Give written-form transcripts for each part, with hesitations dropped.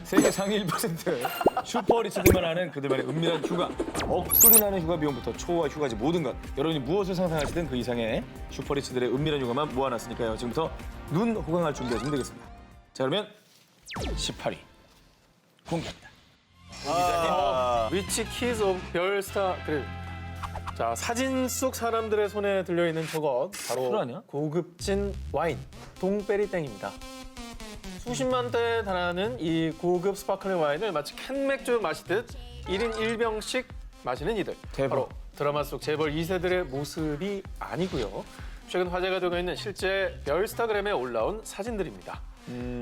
세계 상위 1% 슈퍼리치들만 하는 그들만의 은밀한 휴가. 억소리 나는 휴가 비용부터 초와 휴가지 모든 것. 여러분이 무엇을 상상하시든 그 이상의 슈퍼리치들의 은밀한 휴가만 모아놨으니까요. 지금부터 눈 호강할 준비하시면 되겠습니다. 자, 그러면 18위 공개합니다. 위치 키즈 오브 별스타 그래. 자, 사진 속 사람들의 손에 들려있는 저것 바로 술 아니야? 고급진 와인 동베리땡입니다. 수십만 대에 달하는 이 고급 스파클링 와인을 마치 캔맥주 마시듯 1인 1병씩 마시는 이들. 대박. 바로 드라마 속 재벌 2세들의 모습이 아니고요. 최근 화제가 되고 있는 실제 별스타그램에 올라온 사진들입니다.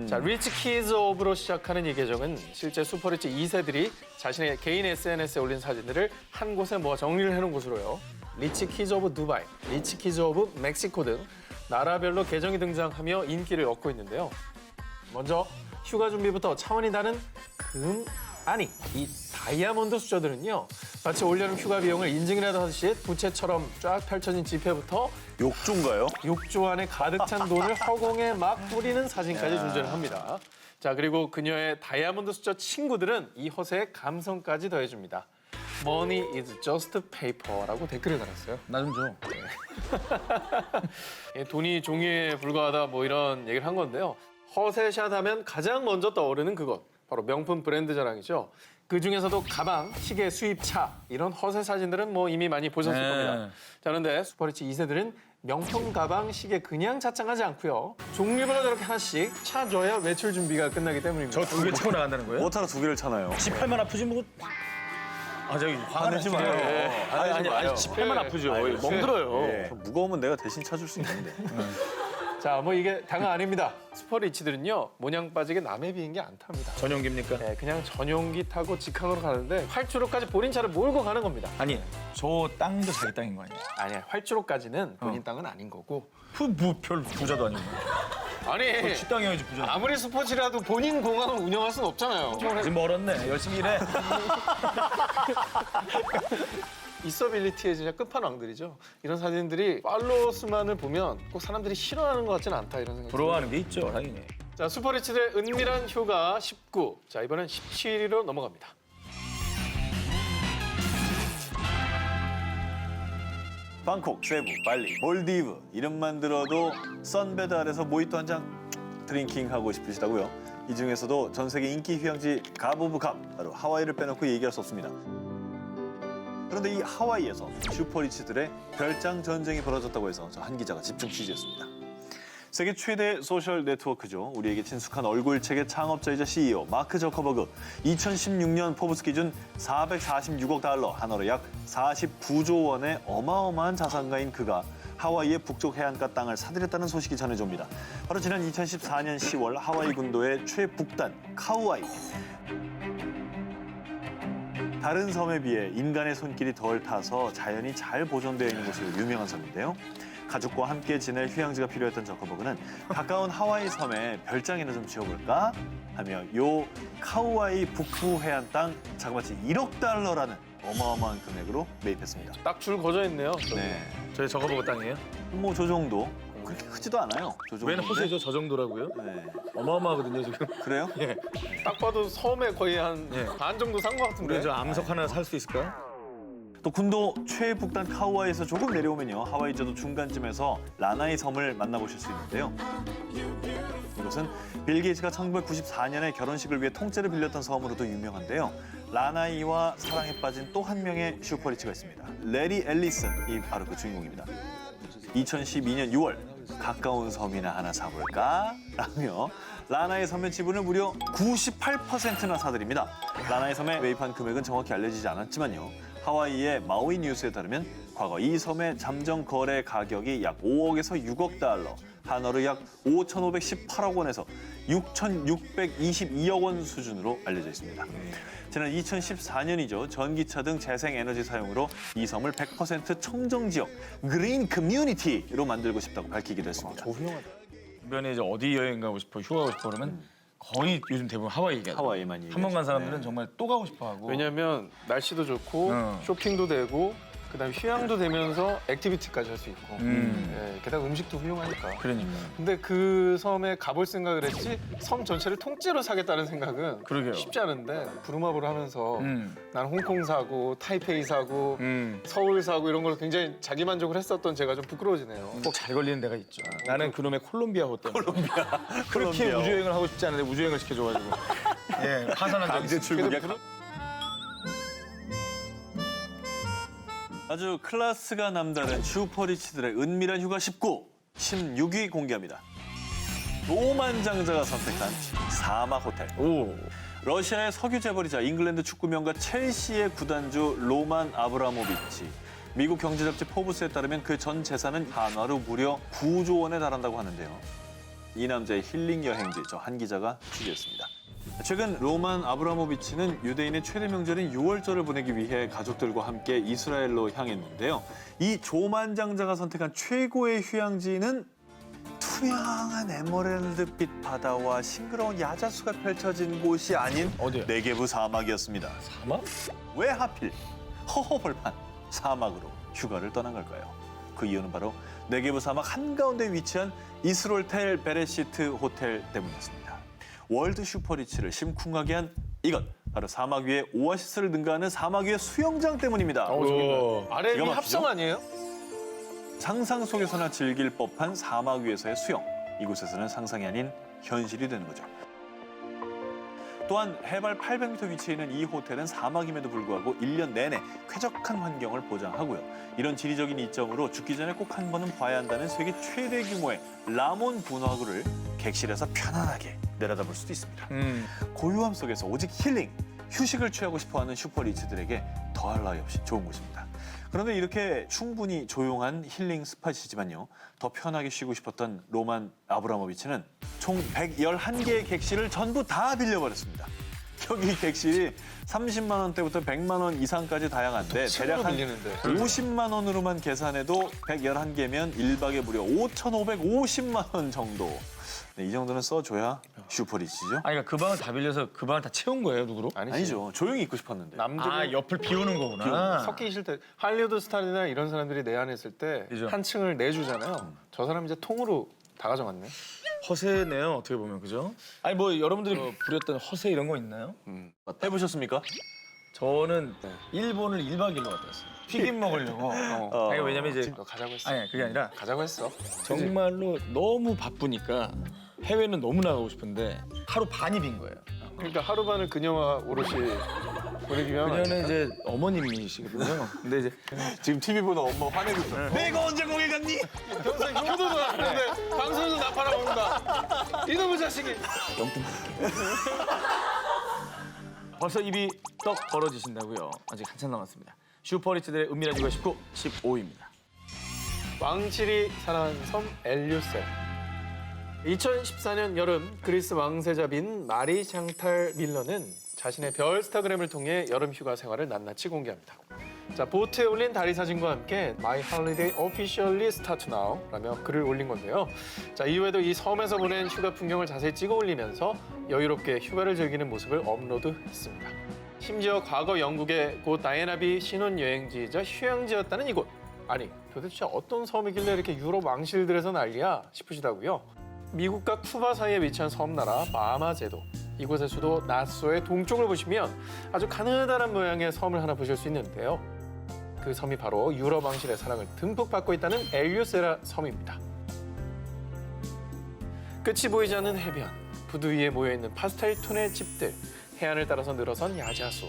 자, 리치 키즈 오브로 시작하는 이 계정은 실제 슈퍼리치 2세들이 자신의 개인 SNS에 올린 사진들을 한 곳에 모아 정리를 해놓은 곳으로요. 리치 키즈 오브 두바이, 리치 키즈 오브 멕시코 등 나라별로 계정이 등장하며 인기를 얻고 있는데요. 먼저 휴가 준비부터 차원이 다른 금, 아니 이 다이아몬드 수저들은요. 마치 올여름 휴가 비용을 인증이라도 하듯이 부채처럼 쫙 펼쳐진 지폐부터 욕조인가요? 욕조 안에 가득 찬 돈을 허공에 막 뿌리는 사진까지 존재를 합니다. 자, 그리고 그녀의 다이아몬드 수저 친구들은 이 허세에 감성까지 더해줍니다. Money is just paper라고 댓글을 달았어요. 나 좀 줘. 돈이 종이에 불과하다 뭐 이런 얘기를 한 건데요. 허세샷 하면 가장 먼저 떠오르는 그것. 바로 명품 브랜드 자랑이죠. 그중에서도 가방, 시계, 수입차 이런 허세 사진들은 뭐 이미 많이 보셨을 네. 겁니다. 자, 그런데 슈퍼리치 2세들은 명품 가방, 시계 그냥 자청하지 않고요. 종류별로 저렇게 하나씩 차줘야 외출 준비가 끝나기 때문입니다. 저 두 개 차고 나간다는 거예요? 뭐타러 두 개를 차나요? 지팔만 아프지 뭐. 아, 저기 화내지 마요. 아니, 지팔만 아프죠. 아니, 멍들어요. 예. 무거우면 내가 대신 차줄 수 있는데. 자, 뭐 이게 당연 아닙니다. 슈퍼리치들은요, 모냥 빠지게 남의 비행기 안 탑니다. 전용기입니까? 네, 그냥 전용기 타고 직항으로 가는데 활주로까지 본인 차를 몰고 가는 겁니다. 아니, 저 땅도 자기 땅인 거 아니야? 아니야, 활주로까지는 본인 땅은 아닌 거고. 별 부자도 아니고. 아니, 지 땅이어야지 부자. 아무리 스포츠라도 본인 공항을 운영할 수는 없잖아요. 아직 멀었네. 열심히 일해. 있어빌리티의 진짜 끝판왕들이죠. 이런 사진들이 팔로워 수만을 보면 꼭 사람들이 싫어하는 것 같지는 않다 이런 생각이 부러워하는 게 있죠, 당연히. 자, 슈퍼리치들의 은밀한 휴가 19. 자, 이번엔 17위로 넘어갑니다. 방콕, 세부, 발리, 몰디브 이름만 들어도 선베드 아래서 모히또 한 잔 드링킹 하고 싶으시다고요? 이 중에서도 전 세계 인기 휴양지 갑 오브 갑, 바로 하와이를 빼놓고 얘기할 수 없습니다. 그런데 이 하와이에서 슈퍼리치들의 별장 전쟁이 벌어졌다고 해서 저 한 기자가 집중 취재했습니다. 세계 최대 소셜 네트워크죠. 우리에게 친숙한 얼굴책의 창업자이자 CEO 마크 저커버그. 2016년 포브스 기준 446억 달러, 한화로 약 49조 원의 어마어마한 자산가인 그가 하와이의 북쪽 해안가 땅을 사들였다는 소식이 전해져 옵니다. 바로 지난 2014년 10월 하와이 군도의 최북단 카우아이. 다른 섬에 비해 인간의 손길이 덜 타서 자연이 잘 보존되어 있는 곳으로 유명한 섬인데요. 가족과 함께 지낼 휴양지가 필요했던 저커버그는 가까운 하와이 섬에 별장이나 좀 지어볼까 하며 요 카우아이 북부 해안 땅 자그마치 1억 달러라는 어마어마한 금액으로 매입했습니다. 딱 줄 거져 있네요. 네, 저희 저거보고 땅이에요? 뭐 저 정도. 그렇게 크지도 않아요. 저 정도. 웬 호세죠? 저 정도라고요? 네, 어마어마하거든요, 지금. 그래요? 예. 딱 봐도 섬에 거의 한 반 정도 산 것 같은데. 우리 저 암석 하나 살 수 있을까요? 또 군도 최북단 카우아이에서 조금 내려오면요. 하와이저도 중간쯤에서 라나이 섬을 만나보실 수 있는데요. 이곳은 빌 게이츠가 1994년에 결혼식을 위해 통째를 빌렸던 섬으로도 유명한데요. 라나이와 사랑에 빠진 또 한 명의 슈퍼리치가 있습니다. 레리 앨리슨이 바로 그 주인공입니다. 2012년 6월 가까운 섬이나 하나 사볼까? 라며 라나이 섬의 지분을 무려 98%나 사들입니다. 라나이 섬에 매입한 금액은 정확히 알려지지 않았지만요. 하와이의 마우이 뉴스에 따르면 과거 이 섬의 잠정 거래 가격이 약 5억에서 6억 달러, 한화로 약 5,518억 원에서 6,622억 원 수준으로 알려져 있습니다. 지난 2014년이죠. 전기차 등 재생에너지 사용으로 이 섬을 100% 청정지역, 그린 커뮤니티로 만들고 싶다고 밝히기도 했습니다. 주변에 이제 어디 여행 가고 싶어, 휴가 가고 싶어 그러면 거의 요즘 대부분 하와이 얘기하죠. 하와이만 한 번 간 사람들은 정말 또 가고 싶어 하고. 왜냐면 날씨도 좋고 응. 쇼핑도 되고 그다음에 휴양도 되면서 액티비티까지 할 수 있고 예, 게다가 음식도 훌륭하니까. 그러니까. 근데 그 섬에 가볼 생각을 했지 섬 전체를 통째로 사겠다는 생각은 그러게요. 쉽지 않은데 부루마블 하면서 음. 난 홍콩 사고 타이페이 사고 서울 사고 이런 걸 굉장히 자기 만족을 했었던 제가 좀 부끄러워지네요. 꼭 잘 걸리는 데가 있죠. 나는 그놈의 콜롬비아 호텔. 그렇게 콜롬비아. 우주여행을 하고 싶지 않은데 우주여행을 시켜줘가지고 예, 파산한 적이 강제 있어요. 출국에 아주 클래스가 남다른 슈퍼리치들의 은밀한 휴가 19, 16위 공개합니다. 로만 장자가 선택한 사막 호텔. 오. 러시아의 석유 재벌이자 잉글랜드 축구 명가 첼시의 구단주 로만 아브라모비치. 미국 경제 잡지 포브스에 따르면 그 전 재산은 한화로 무려 9조 원에 달한다고 하는데요. 이 남자의 힐링 여행지 저 한 기자가 취재했습니다. 최근 로만 아브라모비치는 유대인의 최대 명절인 6월절을 보내기 위해 가족들과 함께 이스라엘로 향했는데요. 이 조만장자가 선택한 최고의 휴양지는 투명한 에메랄드빛 바다와 싱그러운 야자수가 펼쳐진 곳이 아닌 어디요? 네게브 사막이었습니다. 사막? 왜 하필 허허벌판 사막으로 휴가를 떠난 걸까요? 그 이유는 바로 네게브 사막 한가운데 위치한 이스롤텔 베레시트 호텔 때문이었습니다. 월드 슈퍼리치를 심쿵하게 한 이것 바로 사막 위에 오아시스를 능가하는 사막 위의 수영장 때문입니다. 아래 위 기가 막히죠? 합성 아니에요? 상상 속에서나 즐길 법한 사막 위에서의 수영. 이곳에서는 상상이 아닌 현실이 되는 거죠. 또한 해발 800m 위치해 있는 이 호텔은 사막임에도 불구하고 1년 내내 쾌적한 환경을 보장하고요. 이런 지리적인 이점으로 죽기 전에 꼭 한 번은 봐야 한다는 세계 최대 규모의 라몬 분화구를 객실에서 편안하게 내려다볼 수도 있습니다. 고요함 속에서 오직 힐링, 휴식을 취하고 싶어하는 슈퍼리치들에게 더할 나위 없이 좋은 곳입니다. 그런데 이렇게 충분히 조용한 힐링 스팟이지만요. 더 편하게 쉬고 싶었던 로만 아브라모비치는 총 111개의 객실을 전부 다 빌려버렸습니다. 여기 객실이 30만 원대부터 100만 원 이상까지 다양한데 대략 한 빌리는데. 50만 원으로만 계산해도 111개면 1박에 무려 5,550만 원 정도. 네, 이 정도는 써줘야 슈퍼리치죠? 아니, 그러니까 그 방을 다 빌려서 그 방을 다 채운 거예요, 누구로? 아니죠. 조용히 있고 싶었는데. 남들은 아, 옆을 비우는 거구나. 섞이기 싫대. 할리우드 스타일이나 이런 사람들이 내한했을 때 그죠. 한 층을 내주잖아요. 저 사람 이제 통으로 다 가져갔네. 허세네요, 어떻게 보면, 그죠? 아니, 뭐 여러분들이 부렸던 허세 이런 거 있나요? 해보셨습니까? 저는 일본을 1박 2일로 갔다 왔어요. 튀김 먹으려고. 아니, 왜냐면 이제 너 가자고 했어. 아니, 그게 아니라 가자고 했어. 정말로 너무 바쁘니까 해외는 너무 나가고 싶은데 하루 반이 빈 거예요. 그러니까 하루 반을 그녀와 오롯이 보내기만 하면 그녀는 이제 어머님이시거든요. 근데 이제 지금 TV 보는 엄마 화내고 있어. 내가 언제 거기 갔니? 평소에 형도도 나는데 방송에서 나 팔아먹는다. 이놈의 자식이. 영등 벌써 입이 떡 벌어지신다고요. 아직 한참 남았습니다. 슈퍼리치들의 은밀한 휴가 19, 15위입니다. 왕실이 사랑한 섬 엘류셀. 2014년 여름 그리스 왕세자빈 마리 샹탈 밀러는 자신의 별스타그램을 통해 여름 휴가 생활을 낱낱이 공개합니다. 자, 보트에 올린 다리 사진과 함께 My Holiday Officially Start Now 라며 글을 올린 건데요. 자, 이후에도 이 섬에서 보낸 휴가 풍경을 자세히 찍어 올리면서 여유롭게 휴가를 즐기는 모습을 업로드했습니다. 심지어 과거 영국의 고 다이애나비 신혼여행지이자 휴양지였다는 이곳. 아니, 도대체 어떤 섬이길래 이렇게 유럽 왕실들에서 난리야 싶으시다고요. 미국과 쿠바 사이에 위치한 섬나라 바하마 제도. 이곳의 수도 나소의 동쪽을 보시면 아주 가느다란 모양의 섬을 하나 보실 수 있는데요. 그 섬이 바로 유럽 왕실의 사랑을 듬뿍 받고 있다는 엘류세라 섬입니다. 끝이 보이지 않는 해변, 부두 위에 모여있는 파스텔 톤의 집들, 해안을 따라서 늘어선 야자수.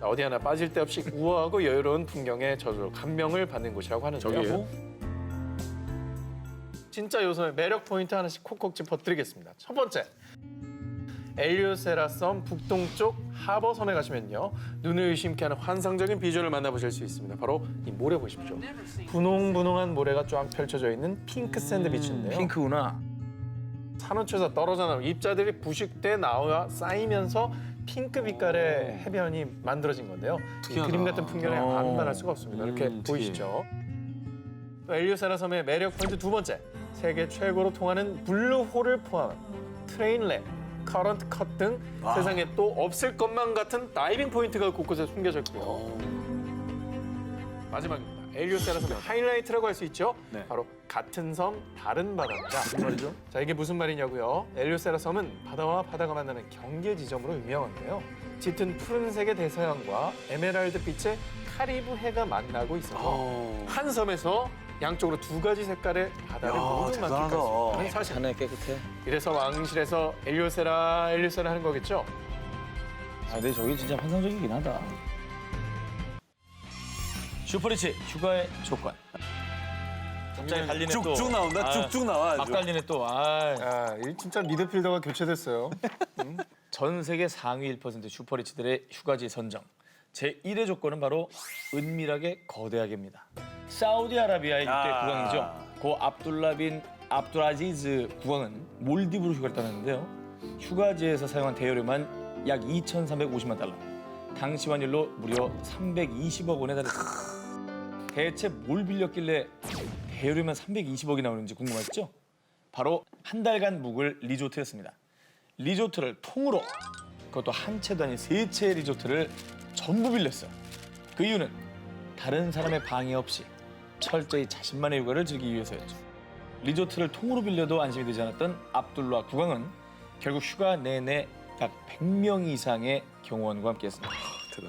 어디 하나 빠질 데 없이 우아하고 여유로운 풍경에 저절로 감명을 받는 곳이라고 하는데요. 저기예요? 진짜 요소의 매력 포인트 하나씩 콕콕 짚어드리겠습니다. 첫 번째, 엘류세라 섬 북동쪽 하버섬에 가시면요. 눈을 의심케 하는 환상적인 비주얼을 만나보실 수 있습니다. 바로 이 모래 보십시오. 분홍분홍한 모래가 쫙 펼쳐져 있는 핑크 샌드 비치인데요. 핑크구나. 산호초에서 떨어져 나온 입자들이 부식돼 나와 쌓이면서 핑크 빛깔의 해변이 만들어진 건데요. 이 그림 같은 풍경에 반발할 수가 없습니다. 이렇게 보이시죠? 또 엘류세라 섬의 매력 포인트 두 번째, 세계 최고로 통하는 블루홀을 포함한 트레인랩, 커런트 컷 등 세상에 또 없을 것만 같은 다이빙 포인트가 곳곳에 숨겨져 있고요. 마지막입니다. 엘리오세라 섬의 하이라이트라고 할 수 있죠. 네. 바로 같은 섬 다른 바다입니다. 무슨 말이죠? 자, 이게 무슨 말이냐고요? 엘리오세라 섬은 바다와 바다가 만나는 경계 지점으로 유명한데요. 짙은 푸른색의 대서양과 에메랄드 빛의 카리브 해가 만나고 있어서 한 섬에서 양쪽으로 두 가지 색깔의 바다를 야, 모두 대단하다. 만끽할 수 있는 사실. 하늘 깨끗해. 이래서 왕실에서 엘리오세라 하는 거겠죠? 아, 근데 저게 진짜 환상적이긴 하다. 슈퍼리치 휴가의 조건. 갑자기 달리네 또. 쭉쭉 나온다. 쭉쭉 나와. 막 아주. 달리네 또. 아. 아, 이 진짜 미드필더가 교체됐어요. 전 세계 상위 1% 슈퍼리치들의 휴가지 선정. 제1의 조건은 바로 은밀하게 거대하게입니다. 사우디아라비아의 육대 아. 국왕이죠. 고 압둘라 빈 압둘아지즈 국왕은 몰디브로 휴가를 떠났는데요. 휴가지에서 사용한 대여료만 약 2,350만 달러. 당시 환율로 무려 320억 원에 달했습니다. 대체 뭘 빌렸길래 대여료만 320억이 나오는지 궁금하시죠? 바로 한 달간 묵을 리조트였습니다. 리조트를 통으로, 그것도 한 채도 아닌 세 채의 리조트를 전부 빌렸어요. 그 이유는 다른 사람의 방해 없이 철저히 자신만의 휴가를 즐기기 위해서였죠. 리조트를 통으로 빌려도 안심이 되지 않았던 압둘라 국왕은 결국 휴가 내내 약 100명 이상의 경호원과 함께했습니다.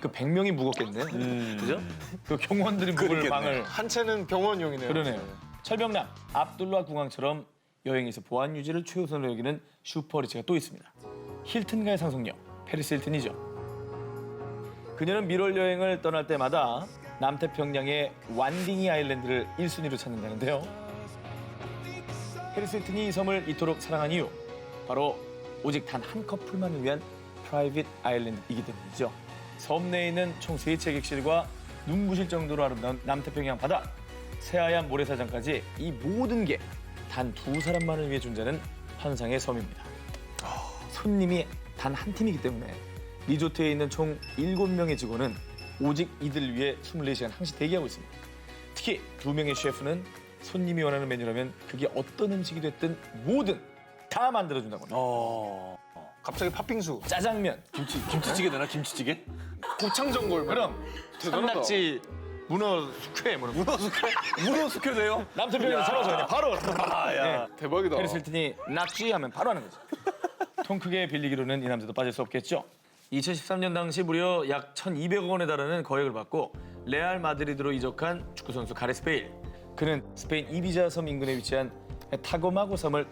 그 100명이 무겁겠네요. 그죠? 그 경호원들이 묵을 그렇겠네. 방을 한 채는 병원용이네요. 그러네요. 철병남 압둘라 국왕처럼 여행에서 보안 유지를 최우선으로 여기는 슈퍼리치가 또 있습니다. 힐튼가의 상속녀 페리스 힐튼이죠. 그녀는 밀월 여행을 떠날 때마다 남태평양의 완딩이 아일랜드를 1순위로 찾는다는데요. 페리스 힐튼이 이 섬을 이토록 사랑한 이유, 바로 오직 단 한 커플만을 위한 프라이빗 아일랜드이기 때문이죠. 섬 내에 있는 총 3채 객실과 눈부실 정도로 아름다운 남태평양 바다, 새하얀 모래사장까지 이 모든 게 단 2사람만을 위해 존재하는 환상의 섬입니다. 손님이 단 한 팀이기 때문에 리조트에 있는 총 7명의 직원은 오직 이들을 위해 24시간 항시 대기하고 있습니다. 특히 2명의 셰프는 손님이 원하는 메뉴라면 그게 어떤 음식이 됐든 뭐든 다 만들어준다고 합니다. 갑자기 팥빙수, 짜장면, 김치찌개 되나? 김치찌개? 고창전골. 그럼 산낙지, 문어 숙회, 문어 숙회돼요? 남태평양 잡아서 그냥 바로 아야. 대박이다. 페리스 힐튼이 낙지 하면 바로 하는 거죠. 통 크게 빌리기로는 이 남자도 빠질 수 없겠죠. 2013년 당시 무려 약 1,200억 원에 달하는 거액을 받고 레알 마드리드로 이적한 축구 선수 가레스 베일. 그는 스페인 이비자 섬 인근에 위치한 타고마고 섬을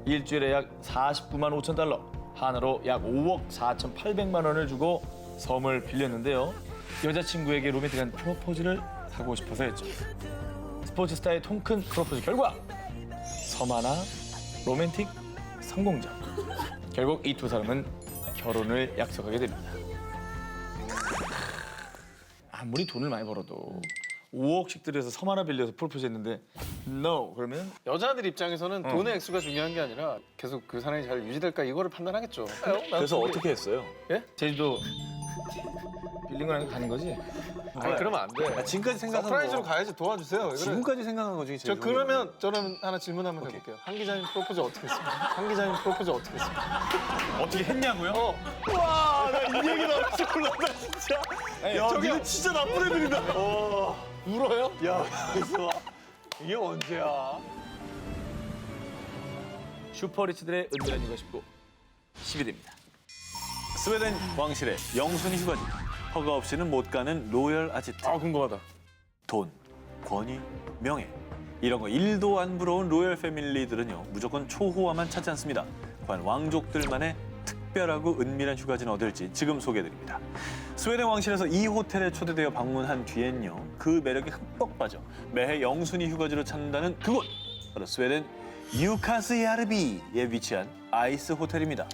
일주일에 약 49만 5천 달러, 한화로 약 5억 4,800만 원을 주고 섬을 빌렸는데요. 여자친구에게 로맨틱한 프로포즈를 하고 싶어서였죠. 스포츠 스타의 통 큰 프로포즈 결과 섬 하나 로맨틱 성공적. 결국 이 두 사람은 결혼을 약속하게 됩니다. 아무리 돈을 많이 벌어도 5억씩 들여서 섬 하나 빌려서 프로포즈했는데 no 그러면 여자들 입장에서는 돈의 액수가 중요한 게 아니라 계속 그 사랑이 잘 유지될까 이거를 판단하겠죠. 그래서 어떻게 했어요? 제주도 빌린 거랑 가는 거지? 아니 그러면 안 돼. 지금까지 생각한 서프라이즈로 거. 가야지 도와주세요. 왜 그래? 지금까지 생각한 거 중에 제일 저 좋은 그러면 저는 하나 질문 한번 해볼게요. 한 기자님 프로포즈 어떻게 했습니까? 한 기자님 프로포즈 어떻게 했습니까? 어떻게 했냐고요? 와, 나 이 얘기 나올 줄 몰랐다, 진짜. 야, 저기요. 니네 진짜 나쁜 애들이다. 울어요? 야, 그래서 이게 언제야? 슈퍼리치들의 은밀한 휴가 19 10위입니다. 스웨덴 왕실의 영순위 휴가지. 허가 없이는 못 가는 로열 아지트. 아 궁금하다. 돈, 권위, 명예. 이런 거 1도 안 부러운 로열 패밀리들은요. 무조건 초호화만 찾지 않습니다. 과연 왕족들만의 특별하고 은밀한 휴가지는 어딜지 지금 소개해드립니다. 스웨덴 왕실에서 이 호텔에 초대되어 방문한 뒤엔요. 그 매력에 흠뻑 빠져 매해 영순위 휴가지로 찾는다는 그곳. 바로 스웨덴 유카스야르비에 위치한 아이스 호텔입니다.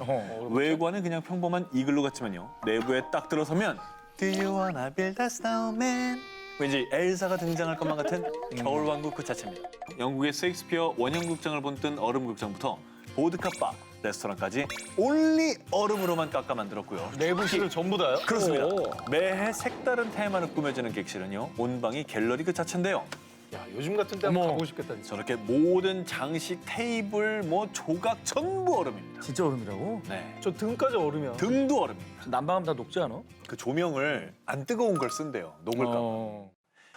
외관은 그냥 평범한 이글루 같지만요. 내부에 딱 들어서면 Do you wanna build a snowman? 왠지 엘사가 등장할 것만 같은 겨울왕국 그 자체입니다. 영국의 셰익스피어 원형극장을 본뜬 얼음극장부터 보드카바, 레스토랑까지 온리 얼음으로만 깎아 만들었고요. 내부실을 전부 다요? 그렇습니다. 매해 색다른 테마로 꾸며지는 객실은요. 온방이 갤러리 그 자체인데요. 야 요즘 같은 때 한번 어머. 가보고 싶겠다 진짜. 저렇게 모든 장식, 테이블, 조각 전부 얼음입니다. 진짜 얼음이라고? 네. 저 등까지 얼음이야. 등도 얼음입니다. 난방하면 다 녹지 않아? 그 조명을 안 뜨거운 걸 쓴대요. 녹을까 봐.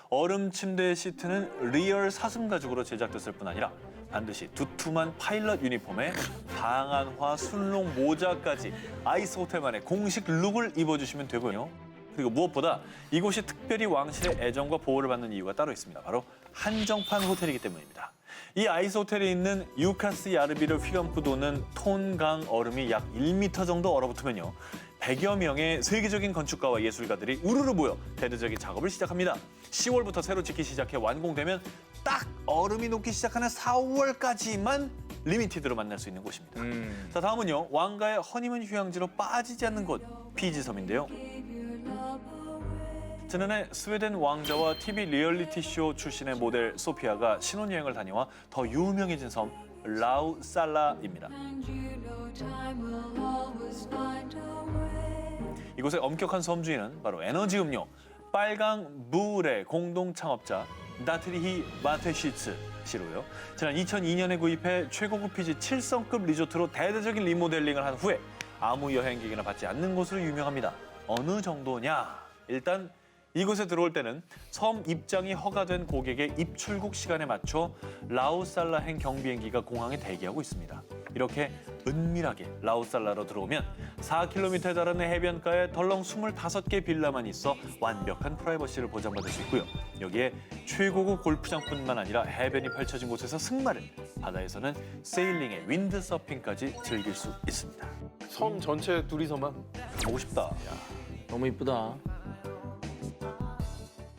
얼음 침대 시트는 리얼 사슴 가죽으로 제작됐을 뿐 아니라 반드시 두툼한 파일럿 유니폼에 방한화 순롱 모자까지 아이스 호텔만의 공식 룩을 입어주시면 되고요. 그리고 무엇보다 이곳이 특별히 왕실의 애정과 보호를 받는 이유가 따로 있습니다. 바로 한정판 호텔이기 때문입니다. 이 아이스 호텔에 있는 유카스 야르비를 휘감고 도는 톤강 얼음이 약 1m 정도 얼어붙으면요. 100여 명의 세계적인 건축가와 예술가들이 우르르 모여 대대적인 작업을 시작합니다. 10월부터 새로 짓기 시작해 완공되면 딱 얼음이 녹기 시작하는 4월까지만 리미티드로 만날 수 있는 곳입니다. 자, 다음은요. 왕가의 허니문 휴양지로 빠지지 않는 곳, 피지섬인데요. 지난해 스웨덴 왕자와 TV 리얼리티 쇼 출신의 모델 소피아가 신혼여행을 다녀와 더 유명해진 섬 라우살라입니다. 이곳의 엄격한 섬 주인은 바로 에너지 음료 빨강 부울의 공동 창업자 나트리히 마테시츠 씨로요. 지난 2002년에 구입해 최고급 피지 7성급 리조트로 대대적인 리모델링을 한 후에 아무 여행객이나 받지 않는 곳으로 유명합니다. 어느 정도냐? 일단 이곳에 들어올 때는 섬 입장이 허가된 고객의 입출국 시간에 맞춰 라우살라행 경비행기가 공항에 대기하고 있습니다. 이렇게 은밀하게 라우살라로 들어오면 4km에 달하는 해변가에 덜렁 25개 빌라만 있어 완벽한 프라이버시를 보장받을 수 있고요. 여기에 최고급 골프장뿐만 아니라 해변이 펼쳐진 곳에서 승마를, 바다에서는 세일링에 윈드서핑까지 즐길 수 있습니다. 섬 전체 둘이서만. 보고 싶다. 너무 이쁘다.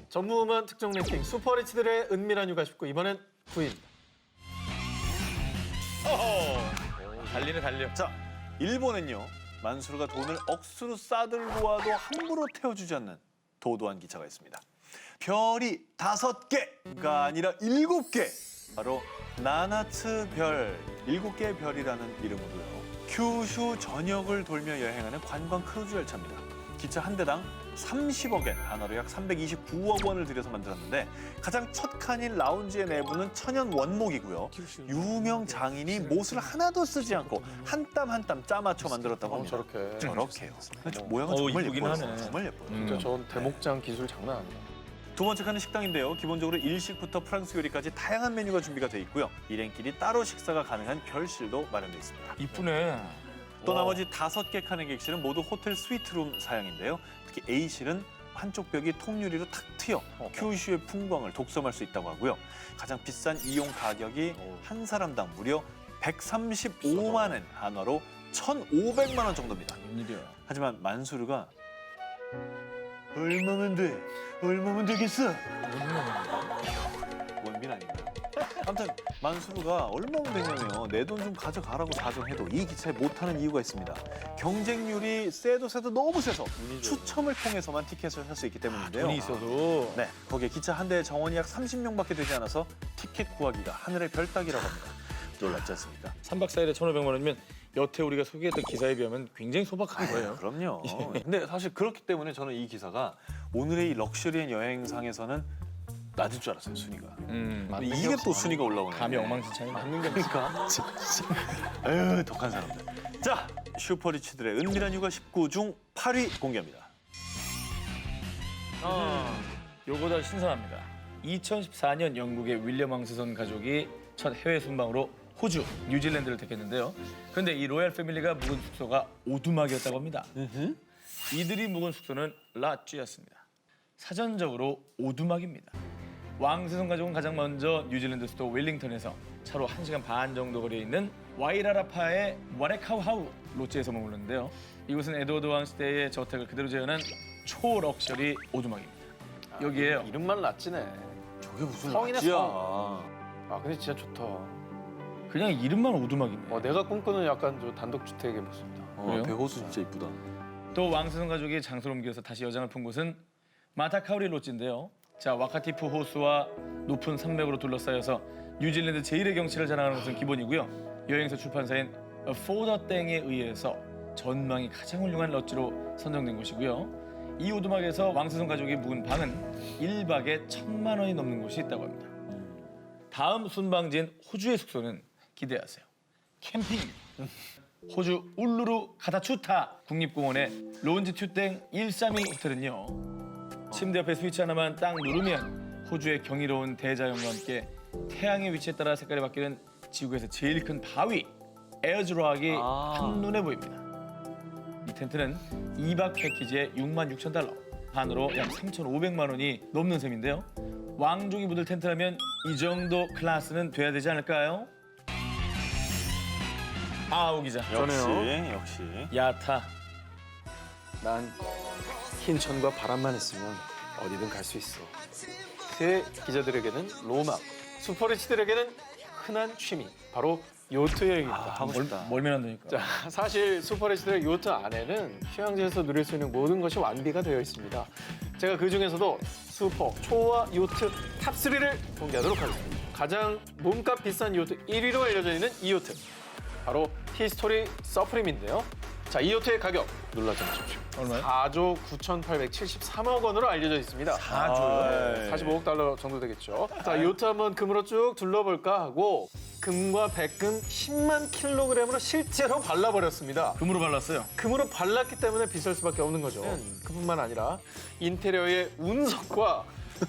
전무후문 특정 랭킹 슈퍼리치들의 은밀한 육아 19 이번엔 9위. 달리네 달려. 자, 일본은요. 만수르가 돈을 억수로 싸들고 와도 함부로 태워주지 않는 도도한 기차가 있습니다. 별이 5개가 아니라 7개. 바로 나나츠 별, 7개의 별이라는 이름으로요. 큐슈 전역을 돌며 여행하는 관광 크루즈 열차입니다. 기차 한 대당 30억엔, 한화로 약 329억 원을 들여서 만들었는데 가장 첫 칸인 라운지의 내부는 천연 원목이고요. 유명 장인이 못을 하나도 쓰지 않고 한 땀 한 땀 짜맞춰 만들었다고 합니다. 저렇게. 저렇게요. 근데 모양은 정말 이쁘긴 예뻐요. 하네. 정말 예뻐요. 진짜 전 대목장 기술 장난 아니야. 두 번째 칸은 식당인데요. 기본적으로 일식부터 프랑스 요리까지 다양한 메뉴가 준비가 돼 있고요. 일행끼리 따로 식사가 가능한 별실도 마련돼 있습니다. 이쁘네. 또 나머지 5개 칸의 객실은 모두 호텔 스위트룸 사양인데요. 특히 A실은 한쪽 벽이 통유리로 탁 트여 큐슈의 풍광을 독점할 수 있다고 하고요. 가장 비싼 이용 가격이 한 사람당 무려 135만 엔, 한화로 1,500만 원 정도입니다. 웬일이야. 하지만 만수르가 얼마면 돼? 얼마면 되겠어? 원빈 아닌가요? 아무튼 만수르가 얼마면 되냐면 내 돈 좀 가져가라고 사정해도 이 기차에 못 타는 이유가 있습니다. 경쟁률이 세도 너무 세서 추첨을 통해서만 티켓을 살 수 있기 때문인데요. 돈이 있어도. 네, 거기에 기차 한 대의 정원이 약 30명밖에 되지 않아서 티켓 구하기가 하늘의 별 따기라고 합니다. 놀랍지 않습니까? 3박 4일에 1,500만 원이면 여태 우리가 소개했던 기사에 비하면 굉장히 소박한 거예요. 그럼요. 근데 사실 그렇기 때문에 저는 이 기사가 오늘의 이 럭셔리한 여행상에서는 낮을 줄 알았어요, 순위가. 이게 또 순위가 올라오네. 감이 엉망진창이네. 맞는 게 그러니까. 에휴, 독한 사람들. 자, 슈퍼리치들의 은밀한 육아 19 중 8위 공개합니다. 요거다 신선합니다. 2014년 영국의 윌리엄 왕세손 가족이 첫 해외 순방으로 호주, 뉴질랜드를 택했는데요. 그런데 이 로얄 패밀리가 묵은 숙소가 오두막이었다고 합니다. 이들이 묵은 숙소는 라쥐였습니다. 사전적으로 오두막입니다. 왕세손 가족은 가장 먼저 뉴질랜드 수도 웰링턴에서 차로 1시간 반 정도 거리에 있는 와이라라파의 와레카우하우 로지에서 머물렀는데요. 이곳은 에드워드 왕 시대의 저택을 그대로 재현한 초럭셔리 오두막입니다. 여기에요. 이름만 낫지네. 저게 무슨 성이네, 라쥐야. 아 근데 진짜 좋다. 그냥 이름만 오두막이네. 내가 꿈꾸는 약간 저 단독주택의 모습이다. 그래요? 배호수 진짜 이쁘다. 또 왕세손 가족이 장소를 옮겨서 다시 여장을 푼 곳은 마타카우리 로지인데요. 자, 와카티푸 호수와 높은 산맥으로 둘러싸여서 뉴질랜드 제1의 경치를 자랑하는 것은 기본이고요. 여행사 출판사인 포더땡에 의해서 전망이 가장 훌륭한 럿지로 선정된 곳이고요. 이 오두막에서 왕세손 가족이 묵은 방은 1박에 1,000만 원이 넘는 곳이 있다고 합니다. 다음 순방지인 호주의 숙소는 기대하세요. 캠핑입니다. 호주 울루루 카타추타 국립공원의 론지튜땡 131 호텔은요. 침대 옆에 스위치 하나만 딱 누르면 호주의 경이로운 대자연과 함께 태양의 위치에 따라 색깔이 바뀌는 지구에서 제일 큰 바위 에어즈락이 한눈에 보입니다. 이 텐트는 2박 패키지에 66,000달러, 한으로 약 3,500만 원이 넘는 셈인데요. 왕족이 묻을 텐트라면 이 정도 클래스는 돼야 되지 않을까요? 아우 기자. 역시. 야타. 난 흰천과 바람만 있으면 어디든 갈 수 있어. 새 기자들에게는 로망, 슈퍼리치들에게는 흔한 취미, 바로 요트 여행입니다. 하고 싶다. 멀면 안 되니까. 자, 사실 슈퍼리치들의 요트 안에는 휴양지에서 누릴 수 있는 모든 것이 완비가 되어 있습니다. 제가 그 중에서도 슈퍼 초호화 요트 탑3를 공개하도록 하겠습니다. 가장 몸값 비싼 요트 1위로 알려져 있는 이 요트, 바로 히스토리 서프림인데요. 자, 이 요트의 가격 눌러줘 보십시오. 얼마요? 4조 9,873억 원으로 알려져 있습니다. 4조요? 45억 달러 정도 되겠죠. 자, 요트 한번 금으로 쭉 둘러볼까 하고 금과 백금 10만 킬로그램으로 실제로 발라버렸습니다. 금으로 발랐어요. 금으로 발랐기 때문에 비쌀 수밖에 없는 거죠. 그뿐만 아니라 인테리어의 운석과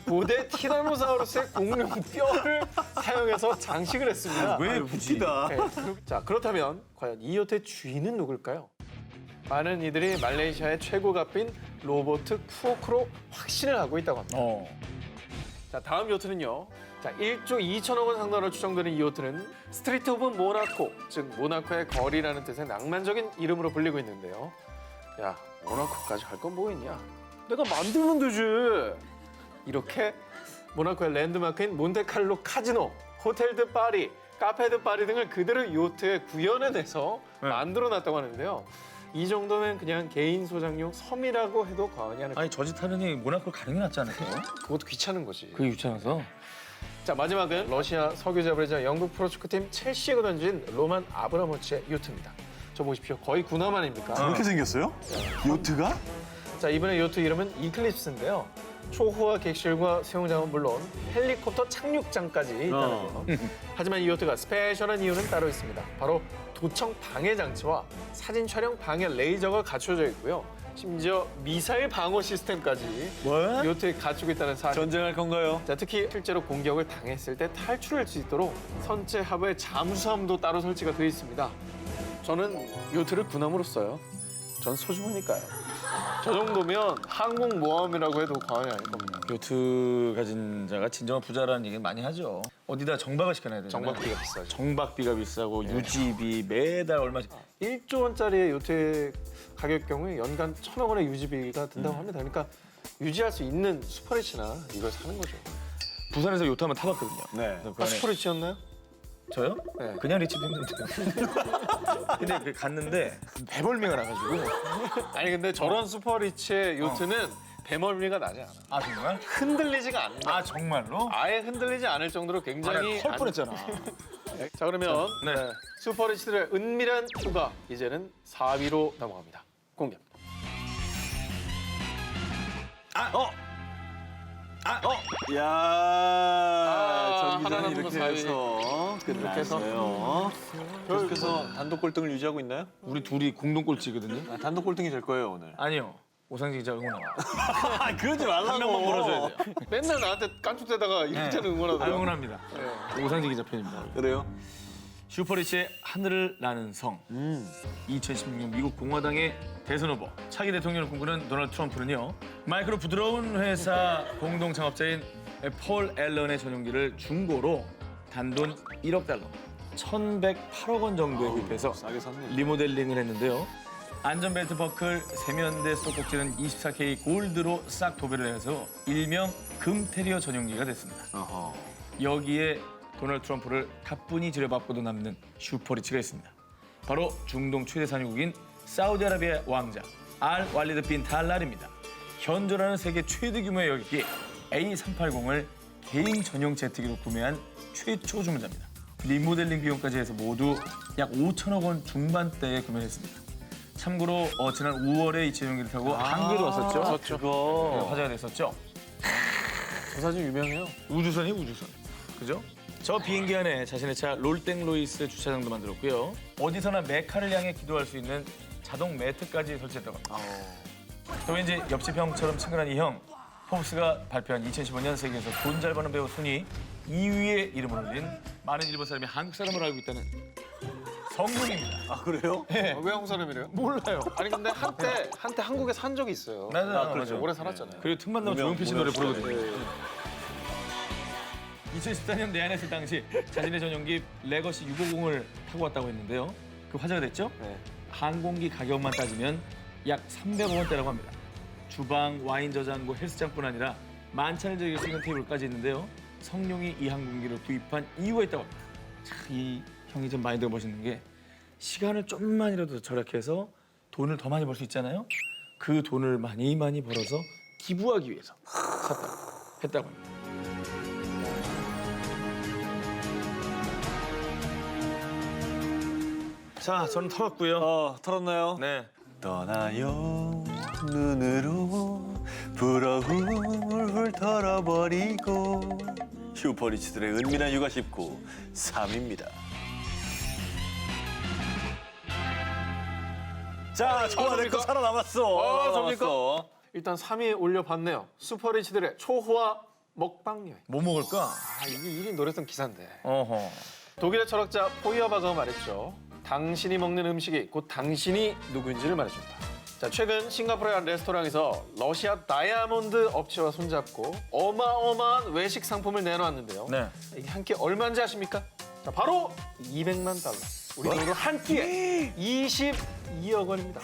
고대 티라노사우루스의 공룡 뼈를 사용해서 장식을 했습니다. 왜 웃기다. 네, 자, 그렇다면 과연 이 요트의 주인은 누굴까요? 많은 이들이 말레이시아의 최고 값인 로버트 쿠오크로 확신을 하고 있다고 합니다. 자, 다음 요트는요. 자, 1조 2천억 원 상당으로 추정되는 이 요트는 스트리트 오브 모나코, 즉 모나코의 거리라는 뜻의 낭만적인 이름으로 불리고 있는데요. 야, 모나코까지 갈 건 뭐 있냐? 내가 만들면 되지. 이렇게 모나코의 랜드마크인 몬테칼로 카지노, 호텔 드 파리, 카페 드 파리 등을 그대로 요트에 구현해내서 만들어놨다고 하는데요. 이 정도면 그냥 개인 소장용 섬이라고 해도 과언이 아닐 아니 저 짓 하느니 모나코를 가는 게 낫지 않을까요? 그것도 귀찮은 거지. 그게 귀찮아서. 자, 마지막은 러시아 석유 재벌이자 영국 프로축구팀 첼시가 던진 로만 아브라모치의 요트입니다. 저 보십시오. 거의 군함 아닙니까? 그렇게 생겼어요? 요트가? 자, 이번에 요트 이름은 이클립스인데요. 초호화 객실과 수영장은 물론 헬리콥터 착륙장까지 있다는데요. 하지만 이 요트가 스페셜한 이유는 따로 있습니다. 바로 도청 방해 장치와 사진 촬영 방해 레이저가 갖춰져 있고요. 심지어 미사일 방어 시스템까지 뭐? 요트에 갖추고 있다는 사실. 전쟁할 건가요? 자, 특히 실제로 공격을 당했을 때 탈출할 수 있도록 선체 하부에 잠수함도 따로 설치가 되어 있습니다. 저는 요트를 군함으로 써요. 전 소중하니까요. 저 정도면 항공모함이라고 해도 과언이 아닐 겁니다. 요트 가진 자가 진정한 부자라는 얘기 많이 하죠. 어디다 정박을 시켜놔야 되잖아요. 정박비가 비싸죠. 정박비가 비싸고 유지비 매달 얼마씩. 1조 원짜리의 요트의 가격 경우에 연간 1,000억 원의 유지비가 든다고 합니다. 그러니까 유지할 수 있는 슈퍼리치나 이걸 사는 거죠. 부산에서 요트 한번 타봤거든요. 네. 그래서 그 아, 안에 슈퍼리치였나요? 저요? 네. 그냥 리치 팬인데. 근데 그 갔는데 배멀미가 나가지고. 아니 근데 저런 슈퍼리치의 요트는 배멀미가 나지 않아. 아 정말? 흔들리지가 않는다. 아 정말로? 아예 흔들리지 않을 정도로 굉장히 털 뻔했잖아. 자, 그러면 네. 슈퍼리치들의 은밀한 휴가 이제는 4위로 넘어갑니다. 공개합니다. 야, 전기장이 하나 이렇게 남은 거 해서 끝났어요. 계속해서 단독 꼴등을 유지하고 있나요? 우리 둘이 공동 꼴찌거든요. 아, 단독 꼴등이 될 거예요 오늘. 아니요. 오상진 기자 응원하고. 아, 그러지 말라고. 한 명만 몰아줘야 돼요. 맨날 나한테 깐죽대다가 이렇게는 아, 응원하더라고. 응원합니다. 오상진 기자 편입니다. 그래요? 슈퍼리치의 하늘을 나는 성. 2016년 미국 공화당의 대선 후보 차기 대통령을 꿈꾸는 도널드 트럼프는요. 마이크로 부드러운 회사 공동 창업자인 폴 앨런의 전용기를 중고로 단돈 1억 달러, 1,108억 원 정도에 구입해서 싸게 샀네. 리모델링을 했는데요. 안전벨트 버클, 세면대 수도꼭지는 24K 골드로 싹 도배를 해서 일명 금테리어 전용기가 됐습니다. 어허. 여기에 도널드 트럼프를 가뿐히 지려받고도 남는 슈퍼리치가 있습니다. 바로 중동 최대 산유국인 사우디아라비아 왕자 알 왈리드 빈 탈랄입니다. 현존하는 세계 최대 규모의 여객기 A380을 개인 전용 제트기로 구매한 최초 주문자입니다. 리모델링 비용까지 해서 모두 약 5천억 원 중반대에 구매했습니다. 참고로 지난 5월에 이 전용기를 타고 한국에도 왔었죠. 그거. 네, 화제가 됐었죠. 저 사진 유명해요. 우주선이 우주선. 그죠? 저 비행기 안에 자신의 차 롤땡로이스 주차장도 만들었고요. 어디서나 메카를 향해 기도할 수 있는 자동 매트까지 설치했다고 합니다. 또 왠지 옆집 형처럼 친근한 이 형, 포브스가 발표한 2015년 세계에서 돈 잘 버는 배우 순위 2위에 이름을 올린 많은 일본 사람이 한국 사람으로 알고 있다는 성룡입니다. 아 그래요? 예. 왜 한국 사람이래요? 몰라요. 아니 근데 한때 한국에 산 적이 있어요. 맞아요. 그렇죠. 오래 살았잖아요. 그리고 틈만 나면 무명, 조용필 씨 노래 무명 부르거든요. 2014년 내한했을 당시 자신의 전용기 레거시 650을 타고 왔다고 했는데요. 그 화제가 됐죠? 네. 항공기 가격만 따지면 약 300억 원대라고 합니다. 주방, 와인 저장고, 헬스장뿐 아니라 만찬을 즐길 수 있는 테이블까지 있는데요. 성룡이 이 항공기를 구입한 이유가 있다고 합니다. 참, 이 형이 좀 마인드가 멋있는 게 시간을 좀만이라도 절약해서 돈을 더 많이 벌 수 있잖아요. 그 돈을 많이 벌어서 기부하기 위해서 했다고 합니다. 자, 저는 털었고요. 털었나요? 네. 떠나요 눈으로 불어hul훌 털어버리고 슈퍼리치들의 은밀한 육아 19 3입니다. 자, 좋아 내거 접니까? 살아남았어. 접니까? 살아남았어. 일단 3위에 올려봤네요. 슈퍼리치들의 초호화 먹방 여행. 뭐 먹을까? 아 이게 1위 노렸던 기사인데. 어허. 독일의 철학자 포이어바가 말했죠. 당신이 먹는 음식이 곧 당신이 누구인지를 말해준다. 자, 최근 싱가포르의 한 레스토랑에서 러시아 다이아몬드 업체와 손잡고 어마어마한 외식 상품을 내놓았는데요. 네. 이게 한 끼 얼마인지 아십니까? 자, 바로 200만 달러. 우리 돈으로 한 끼에 22억 원입니다.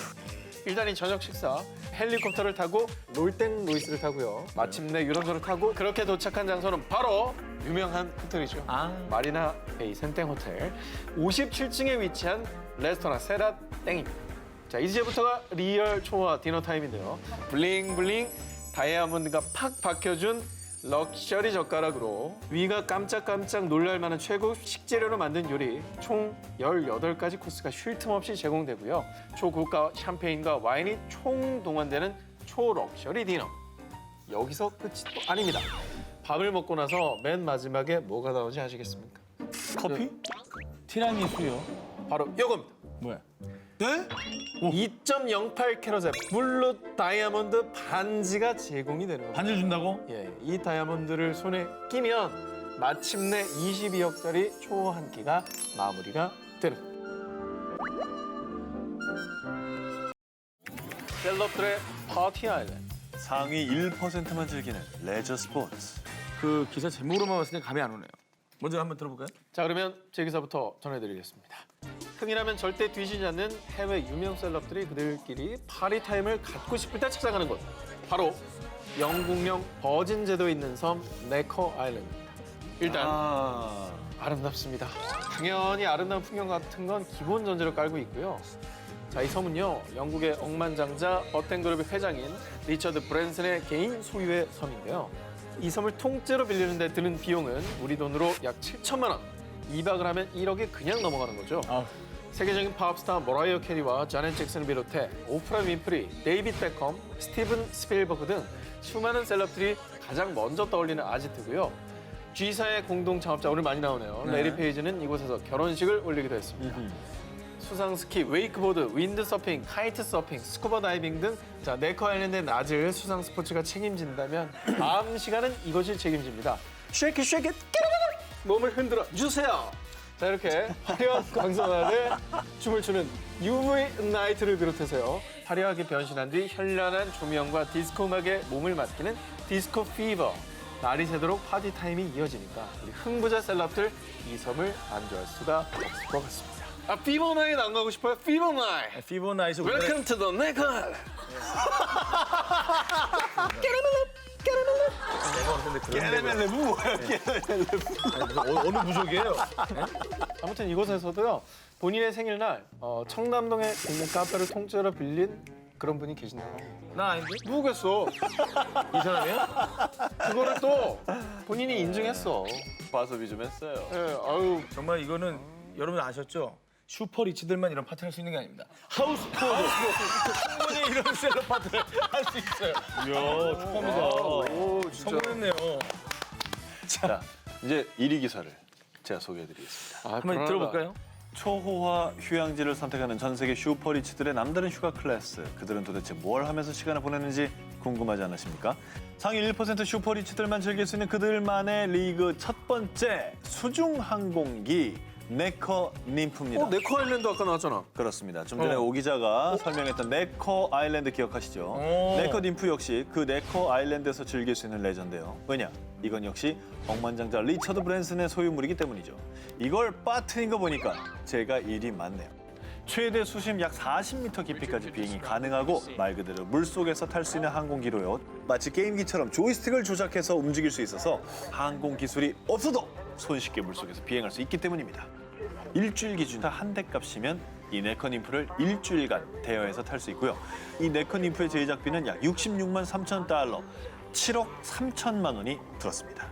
일단 이 저녁 식사 헬리콥터를 타고 롤땡로이스를 타고요. 마침내 유람선을 타고 그렇게 도착한 장소는 바로 유명한 호텔이죠. 아. 마리나 베이 센땡 호텔 57층에 위치한 레스토랑 세라 땡입니다. 자, 이제부터가 리얼 초화 디너 타임인데요. 블링블링 다이아몬드가 팍 박혀준 럭셔리 젓가락으로 위가 깜짝깜짝 놀랄 만한 최고 식재료로 만든 요리 총 18가지 코스가 쉴 틈 없이 제공되고요. 초고가 샴페인과 와인이 총동원되는 초럭셔리 디너. 여기서 끝이 또 아닙니다. 밥을 먹고 나서 맨 마지막에 뭐가 나오는지 아시겠습니까? 커피? 티라미수요. 바로 이겁니다. 뭐야? 네? 2.08캐럿의 블루 다이아몬드 반지가 제공이 되는 겁니다. 반지 준다고? 예, 이 다이아몬드를 손에 끼면 마침내 22억짜리 초 한 끼가 마무리가 되는 겁니다. 셀럽들의 파티 아일랜드. 상위 1%만 즐기는 레저 스포츠. 그 기사 제목으로만 봤을 때 감이 안 오네요. 먼저 한번 들어볼까요? 자, 그러면 제 기사부터 전해드리겠습니다. 흥이라면 절대 뒤지지 않는 해외 유명 셀럽들이 그들끼리 파리 타임을 갖고 싶을 때 찾아가는 곳. 바로 영국령 버진 제도 있는 섬 네커 아일랜드입니다. 일단 아름답습니다. 당연히 아름다운 풍경 같은 건 기본 전제로 깔고 있고요. 자, 이 섬은요, 영국의 억만장자 버텐그룹의 회장인 리처드 브랜슨의 개인 소유의 섬인데요. 이 섬을 통째로 빌리는 데 드는 비용은 우리 돈으로 약 7천만 원. 2박을 하면 1억이 그냥 넘어가는 거죠. 아, 세계적인 팝스타 머라이어 캐리와 자넷 잭슨을 비롯해 오프라 윈프리, 데이빗 베컴, 스티븐 스필버그 등 수많은 셀럽들이 가장 먼저 떠올리는 아지트고요. G사의 공동 창업자 오늘 많이 나오네요. 네. 레리 페이지는 이곳에서 결혼식을 올리기도 했습니다. 수상 스키, 웨이크보드, 윈드 서핑, 카이트 서핑, 스쿠버 다이빙 등 자, 네커 아일랜드의 낮을 수상 스포츠가 책임진다면 다음 시간은 이것이 책임집니다. 쉐이키 쉐이키 몸을 흔들어 주세요. 자, 이렇게 화려한 광선 아래 춤을 추는 UV 나이트를 비롯해서요. 화려하게 변신한 뒤 현란한 조명과 디스코 음악에 몸을 맡기는 디스코 피버. 날이 새도록 파티 타임이 이어지니까 우리 흥부자 셀럽들 이 섬을 안 좋아할 수가 없을 것 같습니다. 아, 피버 나이트 안 가고 싶어요? 피버 나이트. 피보나이트 웰컴 투 더 네커 아일랜드. 깨레멜레브 뭐야? 어느 부족이에요? 아무튼 이곳에서도요. 본인의 생일날 청담동에 있는 카페를 통째로 빌린 그런 분이 계신다고 합니다. 나 아닌데? 누구겠어? 이 사람이야? 그거를 또 본인이 인증했어. 과소비 좀 했어요. 예, 아유, 정말 이거는 여러분 아셨죠? 슈퍼 리치들만 이런 파티를 할 수 있는 게 아닙니다. 하우스 투어도 충분히 이런 셀럽 파티를 할 수 있어요. 이야, 축하합니다. 오, 진짜. 성공했네요. 자, 이제 1위 기사를 제가 소개해드리겠습니다. 아, 한번 불안하다. 들어볼까요? 초호화 휴양지를 선택하는 전 세계 슈퍼리치들의 남다른 휴가 클래스. 그들은 도대체 뭘 하면서 시간을 보내는지 궁금하지 않으십니까? 상위 1% 슈퍼리치들만 즐길 수 있는 그들만의 리그 첫 번째 수중항공기 네커 님프입니다. 네커 아일랜드 아까 나왔잖아. 그렇습니다. 좀 전에 오 기자가 설명했던 네커 아일랜드 기억하시죠? 네커 님프 역시 그 네커 아일랜드에서 즐길 수 있는 레저인데요. 왜냐? 이건 역시 억만장자 리처드 브랜슨의 소유물이기 때문이죠. 이걸 빠트린 거 보니까 제가 일이 많네요. 최대 수심 약 40m 깊이까지 비행이 가능하고 말 그대로 물속에서 탈 수 있는 항공기로요. 마치 게임기처럼 조이스틱을 조작해서 움직일 수 있어서 항공 기술이 없어도 손쉽게 물속에서 비행할 수 있기 때문입니다. 일주일 기준 한 대 값이면 이 네커 님프를 일주일간 대여해서 탈 수 있고요. 이 네커 님프의 제작비는 약 66만 3천 달러, 7억 3천만 원이 들었습니다.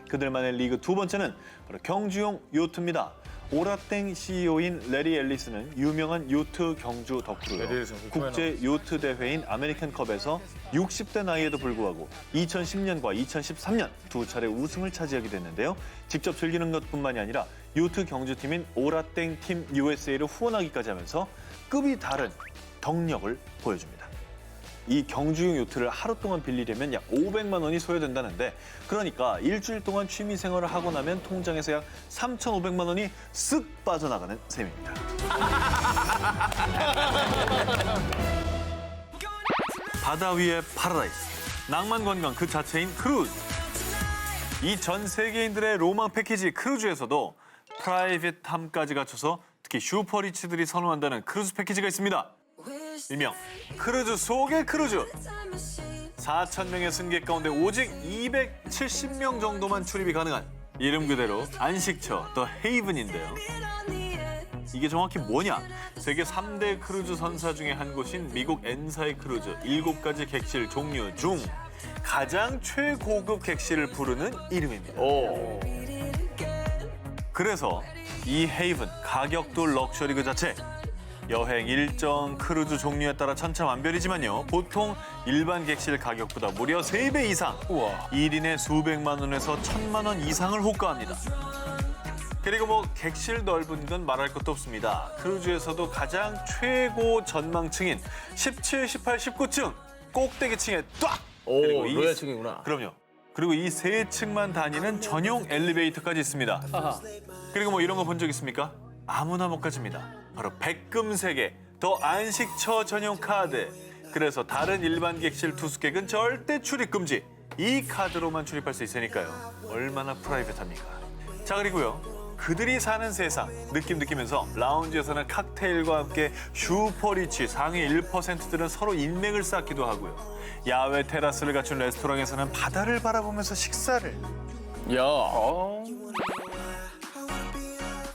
그들만의 리그 두 번째는 바로 경주용 요트입니다. 오라땡 CEO인 레리 앨리스는 유명한 요트 경주 덕후로요. 국제 요트 대회인 아메리칸컵에서 60대 나이에도 불구하고 2010년과 2013년 두 차례 우승을 차지하게 됐는데요. 직접 즐기는 것뿐만이 아니라 요트 경주팀인 오라땡 팀 USA를 후원하기까지 하면서 급이 다른 덕력을 보여줍니다. 이 경주용 요트를 하루 동안 빌리려면 약 500만 원이 소요된다는데 그러니까 일주일 동안 취미 생활을 하고 나면 통장에서 약 3,500만 원이 쓱 빠져나가는 셈입니다. 바다 위의 파라다이스, 낭만 관광 그 자체인 크루즈. 이 전 세계인들의 로망 패키지 크루즈에서도 프라이빗함까지 갖춰서 특히 슈퍼리치들이 선호한다는 크루즈 패키지가 있습니다. 일명 크루즈 속의 크루즈. 4,000명의 승객 가운데 오직 270명 정도만 출입이 가능한 이름 그대로 안식처 더 헤이븐인데요. 이게 정확히 뭐냐? 세계 3대 크루즈 선사 중에 한 곳인 미국 엔사이 크루즈 7가지 객실 종류 중 가장 최고급 객실을 부르는 이름입니다. 그래서 이 헤이븐 가격도 럭셔리 그 자체. 여행 일정, 크루즈 종류에 따라 천차만별이지만요. 보통 일반 객실 가격보다 무려 3배 이상. 우와. 1인에 수백만 원에서 1,000만 원 이상을 호가합니다. 그리고 뭐 객실 넓은 건 말할 것도 없습니다. 크루즈에서도 가장 최고 전망층인 17, 18, 19층 꼭대기층에 딱! 오, 로얄층이구나. 그럼요. 그리고 이 세 층만 다니는 전용 엘리베이터까지 있습니다. 아하. 그리고 뭐 이런 거 본 적 있습니까? 아무나 못 가집니다. 바로 백금세계 더 안식처 전용 카드. 그래서 다른 일반 객실 투숙객은 절대 출입 금지. 이 카드로만 출입할 수 있으니까요. 얼마나 프라이빗합니까? 자, 그리고요. 그들이 사는 세상 느끼면서 라운지에서는 칵테일과 함께 슈퍼리치 상위 1%들은 서로 인맥을 쌓기도 하고요. 야외 테라스를 갖춘 레스토랑에서는 바다를 바라보면서 식사를. 야.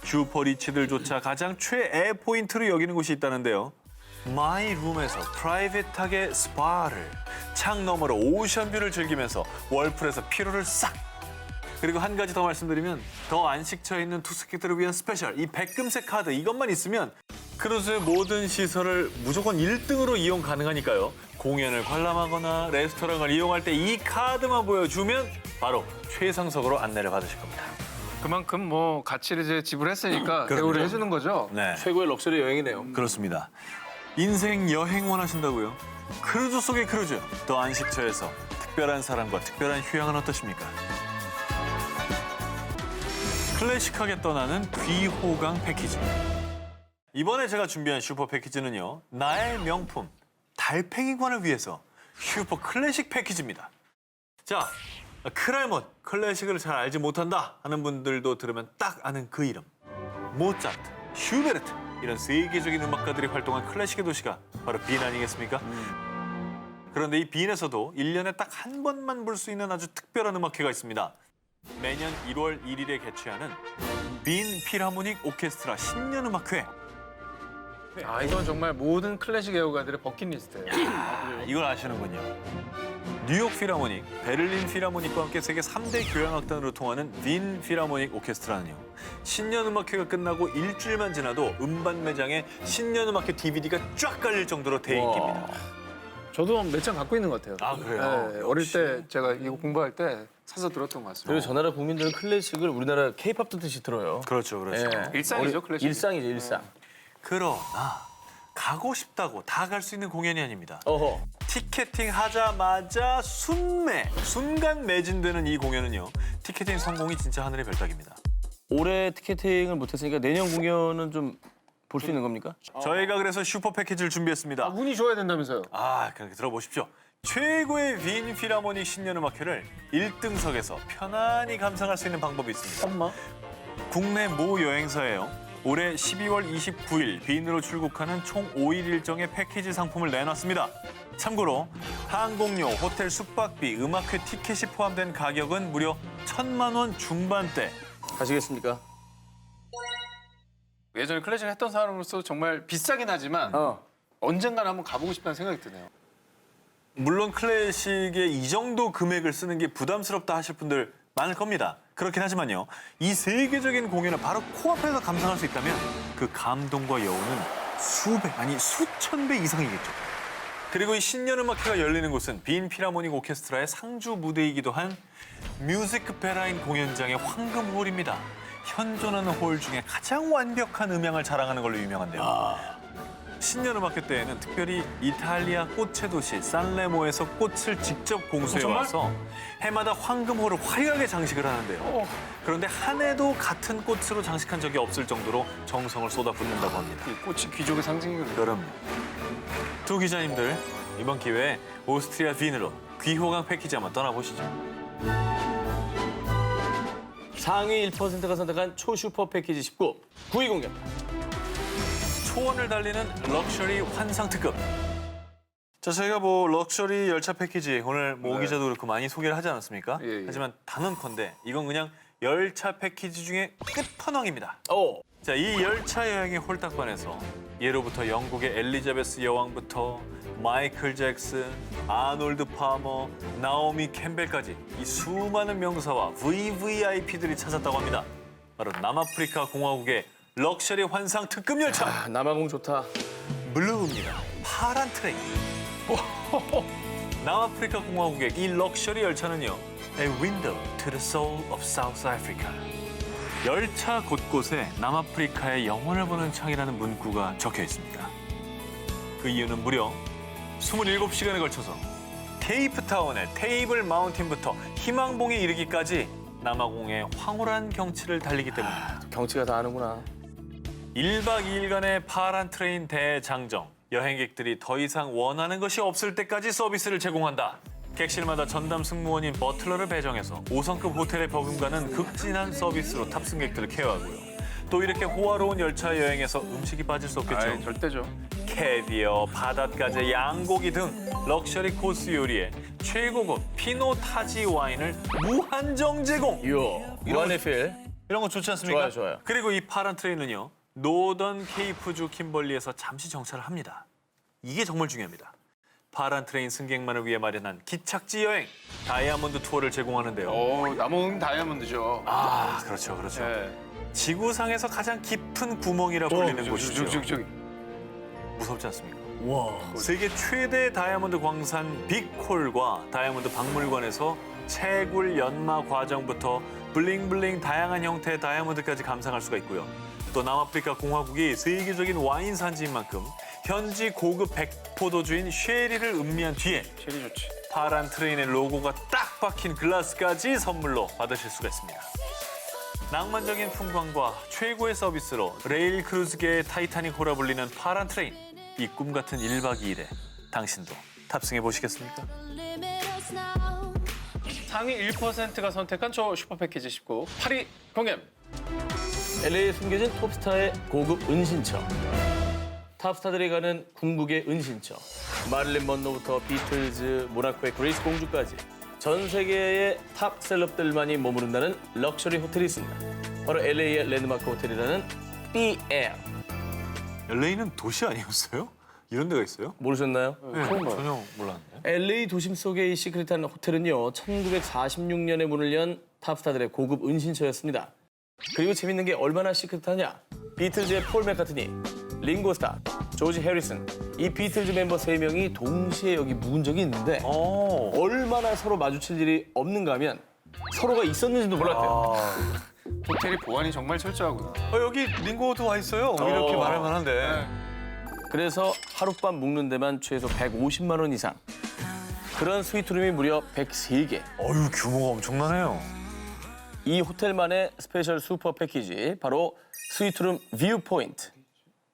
슈퍼리치들조차 가장 최애 포인트로 여기는 곳이 있다는데요. 마이룸에서 프라이빗하게 스파를, 창 너머로 오션뷰를 즐기면서 월풀에서 피로를 싹. 그리고 한 가지 더 말씀드리면 더 안식처에 있는 투숙객들을 위한 스페셜 이 백금색 카드 이것만 있으면 크루즈의 모든 시설을 무조건 1등으로 이용 가능하니까요. 공연을 관람하거나 레스토랑을 이용할 때 이 카드만 보여주면 바로 최상석으로 안내를 받으실 겁니다. 그만큼 뭐 가치를 이제 지불했으니까 그럼요. 대우를 해주는 거죠. 네, 최고의 럭셔리 여행이네요. 그렇습니다. 인생 여행 원하신다고요? 크루즈 속의 크루즈, 더 안식처에서 특별한 사람과 특별한 휴양은 어떠십니까? 클래식하게 떠나는 귀호강 패키지. 이번에 제가 준비한 슈퍼 패키지는요. 나의 명품, 달팽이관을 위해서 슈퍼 클래식 패키지입니다. 자, 크레몬, 클래식을 잘 알지 못한다 하는 분들도 들으면 딱 아는 그 이름. 모차르트, 슈베르트 이런 세계적인 음악가들이 활동한 클래식의 도시가 바로 빈 아니겠습니까? 그런데 이 빈에서도 1년에 딱 한 번만 볼 수 있는 아주 특별한 음악회가 있습니다. 매년 1월 1일에 개최하는 빈 필하모닉 오케스트라 신년음악회. 아 이건 정말 모든 클래식 애호가들의 버킷리스트예요. 이걸 아시는군요. 뉴욕 필하모닉, 베를린 필하모닉과 함께 세계 3대 교향악단으로 통하는 빈 필하모닉 오케스트라는요. 신년음악회가 끝나고 일주일만 지나도 음반 매장에 신년음악회 DVD가 쫙 깔릴 정도로 대인기입니다. 저도 몇 장 갖고 있는 것 같아요. 아, 그래요? 네, 어릴 때 제가 이거 공부할 때 사서 들었던 것 같습니다. 그리고 저 나라 국민들은 클래식을 우리나라 케이팝 듣듯이 들어요. 그렇죠, 그렇죠. 예. 일상이죠, 클래식. 일상이죠, 일상. 그러나 가고 싶다고 다 갈 수 있는 공연이 아닙니다. 어허. 티켓팅 하자마자 순간 매진되는 이 공연은요. 티켓팅 성공이 진짜 하늘의 별따기입니다. 올해 티켓팅을 못했으니까 내년 공연은 좀 볼 수 있는 겁니까? 저희가 그래서 슈퍼 패키지를 준비했습니다. 운이 좋아야 된다면서요. 그렇게 들어보십시오. 최고의 빈 필하모닉 신년음악회를 1등석에서 편안히 감상할 수 있는 방법이 있습니다. 엄마. 국내 모 여행사예요. 올해 12월 29일 빈으로 출국하는 총 5일 일정의 패키지 상품을 내놨습니다. 참고로 항공료, 호텔 숙박비, 음악회 티켓이 포함된 가격은 무려 1,000만 원 중반대. 가시겠습니까? 예전에 클래식을 했던 사람으로서 정말 비싸긴 하지만 언젠가는 한번 가보고 싶다는 생각이 드네요. 물론 클래식에 이 정도 금액을 쓰는 게 부담스럽다 하실 분들 많을 겁니다. 그렇긴 하지만요. 이 세계적인 공연을 바로 코앞에서 감상할 수 있다면 그 감동과 여운은 수백, 아니 수천 배 이상이겠죠. 그리고 이 신년음악회가 열리는 곳은 빈 필하모닉 오케스트라의 상주 무대이기도 한 뮤직 베라인 공연장의 황금홀입니다. 현존하는 홀 중에 가장 완벽한 음향을 자랑하는 걸로 유명한데요. 신년음악회 때에는 특별히 이탈리아 꽃의 도시 산레모에서 꽃을 직접 공수해 와서 해마다 황금홀을 화려하게 장식을 하는데요. 그런데 한 해도 같은 꽃으로 장식한 적이 없을 정도로 정성을 쏟아붓는다고 합니다. 이 꽃이 귀족의 상징이거든요. 그럼요. 두 기자님들 이번 기회에 오스트리아 빈으로 귀호강 패키지 한번 떠나보시죠. 상위 1%가 선택한 초슈퍼 패키지 19, 9위 공개입니다. 초원을 달리는 럭셔리 환상 특급. 자, 저희가 뭐 럭셔리 열차 패키지 오늘 모 기자도 그렇고 많이 소개를 하지 않았습니까? 예. 하지만 단언컨대 이건 그냥 열차 패키지 중에 끝판왕입니다. 오. 자, 이 열차 여행의 홀딱반에서 예로부터 영국의 엘리자베스 여왕부터 마이클 잭슨, 아놀드 파머, 나오미 캠벨까지 이 수많은 명사와 VVIP들이 찾았다고 합니다. 바로 남아프리카 공화국의 럭셔리 환상 특급 열차. 남아공 좋다. 블루입니다. 파란 트레인. 남아프리카 공화국의 이 럭셔리 열차는요. A window to the soul of South Africa. 열차 곳곳에 남아프리카의 영혼을 보는 창이라는 문구가 적혀 있습니다. 그 이유는 무려 27시간에 걸쳐서 케이프타운의 테이블 마운틴부터 희망봉에 이르기까지 남아공의 황홀한 경치를 달리기 때문입니다. 경치가 다 아는구나. 1박 2일간의 파란 트레인 대장정. 여행객들이 더 이상 원하는 것이 없을 때까지 서비스를 제공한다. 객실마다 전담 승무원인 버틀러를 배정해서 5성급 호텔에 버금가는 극진한 서비스로 탑승객들을 케어하고요. 또 이렇게 호화로운 열차 여행에서 음식이 빠질 수 없겠죠. 절대죠. 캐비어, 바닷가재, 양고기 등 럭셔리 코스 요리에 최고급 피노타지 와인을 무한정 제공. 이야, 무한의 필. 이런 거 좋지 않습니까? 좋아요. 그리고 이 파란 트레인은요. 노던 케이프주 킴벌리에서 잠시 정차를 합니다. 이게 정말 중요합니다. 파란 트레인 승객만을 위해 마련한 기착지 여행 다이아몬드 투어를 제공하는데요. 남아공 다이아몬드죠. 그렇죠, 그렇죠. 네. 지구상에서 가장 깊은 구멍이라 불리는 곳이죠. 저기. 무섭지 않습니까? 와. 세계 최대 다이아몬드 광산 빅홀과 다이아몬드 박물관에서 채굴 연마 과정부터 블링블링 다양한 형태의 다이아몬드까지 감상할 수가 있고요. 또 남아프리카 공화국이 세계적인 와인 산지인 만큼 현지 고급 백포도주인 쉐리를 음미한 뒤에 제일 좋지. 파란 트레인의 로고가 딱 박힌 글라스까지 선물로 받으실 수가 있습니다. 낭만적인 풍광과 최고의 서비스로 레일 크루즈계의 타이타닉호라 불리는 파란 트레인. 이 꿈 같은 1박 2일에 당신도 탑승해 보시겠습니까? 상위 1%가 선택한 초 슈퍼 패키지 19, 8위 공개입니다. LA에 숨겨진 톱스타의 고급 은신처. 탑스타들이 가는 궁극의 은신처. 마릴린 먼로부터 비틀즈, 모나코의 그레이스 공주까지 전 세계의 탑 셀럽들만이 머무른다는 럭셔리 호텔이 있습니다. 바로 LA의 랜드마크 호텔이라는 BM. LA는 도시 아니었어요? 이런 데가 있어요? 모르셨나요? 네, 전혀 몰랐는데. LA 도심 속의 이 시크릿한 호텔은요, 1946년에 문을 연 탑스타들의 고급 은신처였습니다. 그리고 재밌는 게 얼마나 시크릿하냐? 비틀즈의 폴 맥카트니, 링고 스타, 조지 해리슨, 이 비틀즈 멤버 3명이 동시에 여기 묵은 적이 있는데 얼마나 서로 마주칠 일이 없는가 하면 서로가 있었는지도 몰랐대요. 호텔이 보안이 정말 철저하구나. 여기 링고도 와 있어요. 이렇게 말할 만한데. 그래서 하룻밤 묵는 데만 최소 150만 원 이상. 그런 스위트룸이 무려 103개. 어유 규모가 엄청나네요. 이 호텔만의 스페셜 슈퍼 패키지 바로 스위트룸 뷰 포인트.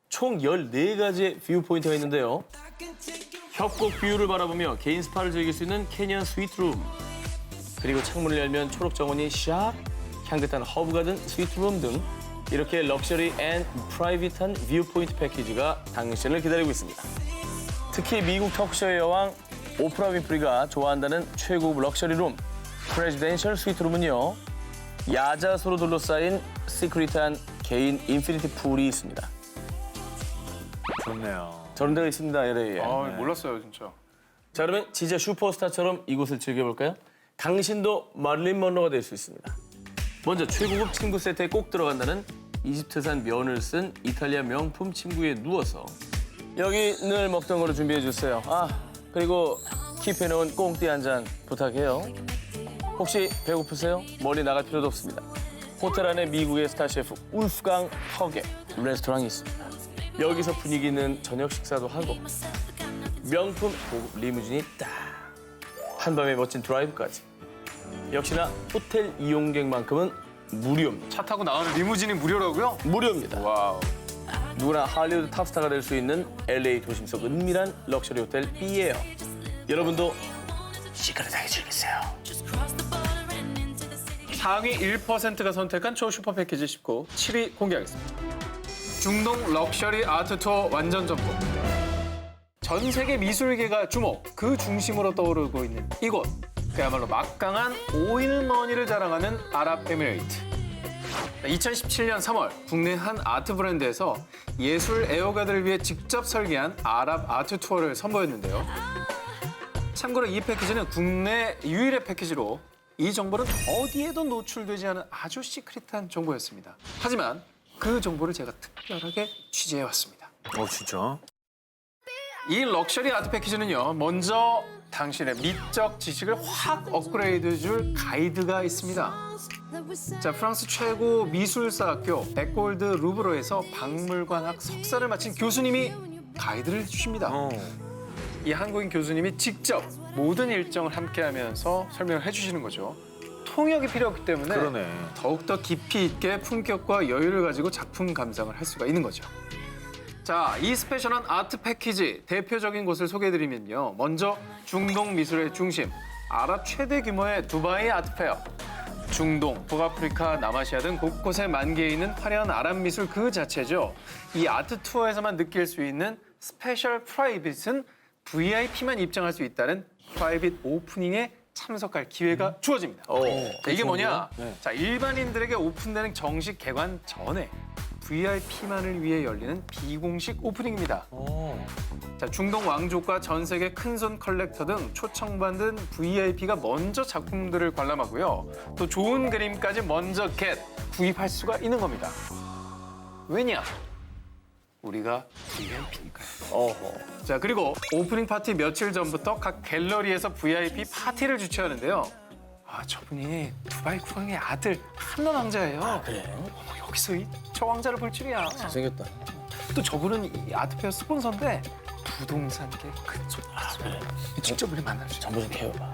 총 14가지의 뷰 포인트가 있는데요. 협곡 뷰를 바라보며 개인 스파를 즐길 수 있는 캐니언 스위트룸. 그리고 창문을 열면 초록 정원이 샥, 향긋한 허브 가든 스위트룸 등 이렇게 럭셔리 앤 프라이빗한 뷰 포인트 패키지가 당신을 기다리고 있습니다. 특히 미국 턱쇼의 여왕 오프라 윈프리가 좋아한다는 최고급 럭셔리룸 프레지덴셜 스위트룸은요. 야자수로 둘러싸인 시크릿한 개인 인피니티 풀이 있습니다. 좋네요. 저런 데가 있습니다, LA에. 몰랐어요, 진짜. 자, 그러면 진짜 슈퍼스타처럼 이곳을 즐겨볼까요? 당신도 마릴린 먼로가 될 수 있습니다. 먼저 최고급 침구 세트에 꼭 들어간다는 이집트산 면을 쓴 이탈리아 명품 침구에 누워서 여기 늘 먹던 거로 준비해 주세요. 그리고 킵해놓은 꽁띠 한 잔 부탁해요. 혹시 배고프세요? 멀리 나갈 필요도 없습니다. 호텔 안에 미국의 스타 셰프 울프강 헉의 레스토랑이 있습니다. 여기서 분위기 있는 저녁 식사도 하고 명품 고급 리무진이 딱 한밤에 멋진 드라이브까지. 역시나 호텔 이용객만큼은 무료입니다. 차 타고 나가는 리무진이 무료라고요? 무료입니다. 와우. 누구나 할리우드 탑스타가 될 수 있는 LA 도심 속 은밀한 럭셔리 호텔 B예요. 여러분도 시크릿하게 즐기세요. 상위 1%가 선택한 초슈퍼 패키지 19, 7위 공개하겠습니다. 중동 럭셔리 아트 투어 완전 점프. 전 세계 미술계가 주목, 그 중심으로 떠오르고 있는 이곳. 그야말로 막강한 오일머니를 자랑하는 아랍에미레이트. 2017년 3월 국내 한 아트 브랜드에서 예술 애호가들을 위해 직접 설계한 아랍 아트 투어를 선보였는데요. 참고로 이 패키지는 국내 유일의 패키지로 이 정보는 어디에도 노출되지 않은 아주 시크릿한 정보였습니다. 하지만 그 정보를 제가 특별하게 취재해왔습니다. 진짜? 이 럭셔리 아트 패키지는요. 먼저 당신의 미적 지식을 확 업그레이드 줄 가이드가 있습니다. 자, 프랑스 최고 미술사 학교 에콜드 루브르에서 박물관학 석사를 마친 교수님이 가이드를 해주십니다. 이 한국인 교수님이 직접 모든 일정을 함께하면서 설명을 해주시는 거죠. 통역이 필요 없기 때문에 그러네. 더욱더 깊이 있게 품격과 여유를 가지고 작품 감상을 할 수가 있는 거죠. 자, 이 스페셜한 아트 패키지 대표적인 곳을 소개해드리면요. 먼저 중동 미술의 중심, 아랍 최대 규모의 두바이 아트페어. 중동, 북아프리카, 남아시아 등 곳곳에 만개해 있는 화려한 아랍 미술 그 자체죠. 이 아트 투어에서만 느낄 수 있는 스페셜 프라이빗은 VIP만 입장할 수 있다는 프라이빗 오프닝에 참석할 기회가 주어집니다. 자, 이게 뭐냐? 자, 일반인들에게 오픈되는 정식 개관 전에 VIP만을 위해 열리는 비공식 오프닝입니다. 자, 중동 왕족과 전 세계 큰손 컬렉터 등 초청받은 VIP가 먼저 작품들을 관람하고요. 또 좋은 그림까지 먼저 구입할 수가 있는 겁니다. 왜냐? 우리가 VIP니까요. 자, 그리고 오프닝 파티 며칠 전부터 각 갤러리에서 VIP 파티를 주최하는데요. 저분이 두바이 국왕의 아들 함런 왕자예요. 그래? 여기서 저 왕자를 볼 줄이야. 잘생겼다. 또 저분은 이 아트페어 스폰서인데 부동산계 큰 손. 그래? 직접 우리 만날 수 있어요. 정보 좀 캐워봐.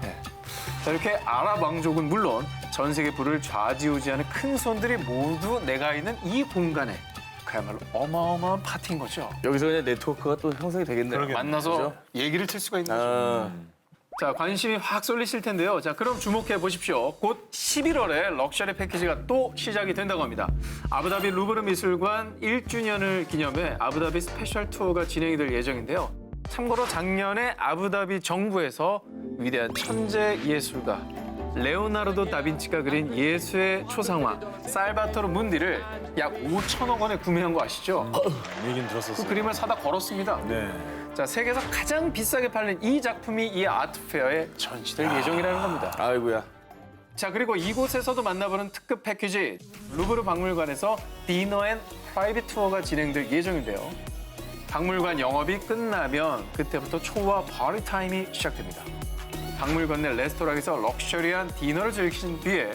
자, 이렇게 아랍 왕족은 물론 전 세계 부를 좌지우지하는 큰 손들이 모두 내가 있는 이 공간에 그야말로 어마어마한 파티인 거죠. 여기서 그냥 네트워크가 또 형성이 되겠네요. 그러게요. 만나서 그죠? 얘기를 틀 수가 있는 거죠. 자, 관심이 확 쏠리실 텐데요. 자, 그럼 주목해 보십시오. 곧 11월에 럭셔리 패키지가 또 시작이 된다고 합니다. 아부다비 루브르 미술관 1주년을 기념해 아부다비 스페셜 투어가 진행이 될 예정인데요. 참고로 작년에 아부다비 정부에서 위대한 천재 예술가 레오나르도 다빈치가 그린 예수의 초상화 살바토르 문디를 약 5천억 원에 구매한 거 아시죠? 얘기는 들었었어요. 그 그림을 사다 걸었습니다. 네. 자, 세계에서 가장 비싸게 팔린 이 작품이 이 아트페어에 전시될 예정이라는 겁니다. 아이고야. 자, 그리고 이곳에서도 만나보는 특급 패키지 루브르 박물관에서 디너 앤 프라이빗 투어가 진행될 예정인데요. 박물관 영업이 끝나면 그때부터 초와 파티 타임이 시작됩니다. 박물관 내 레스토랑에서 럭셔리한 디너를 즐기신 뒤에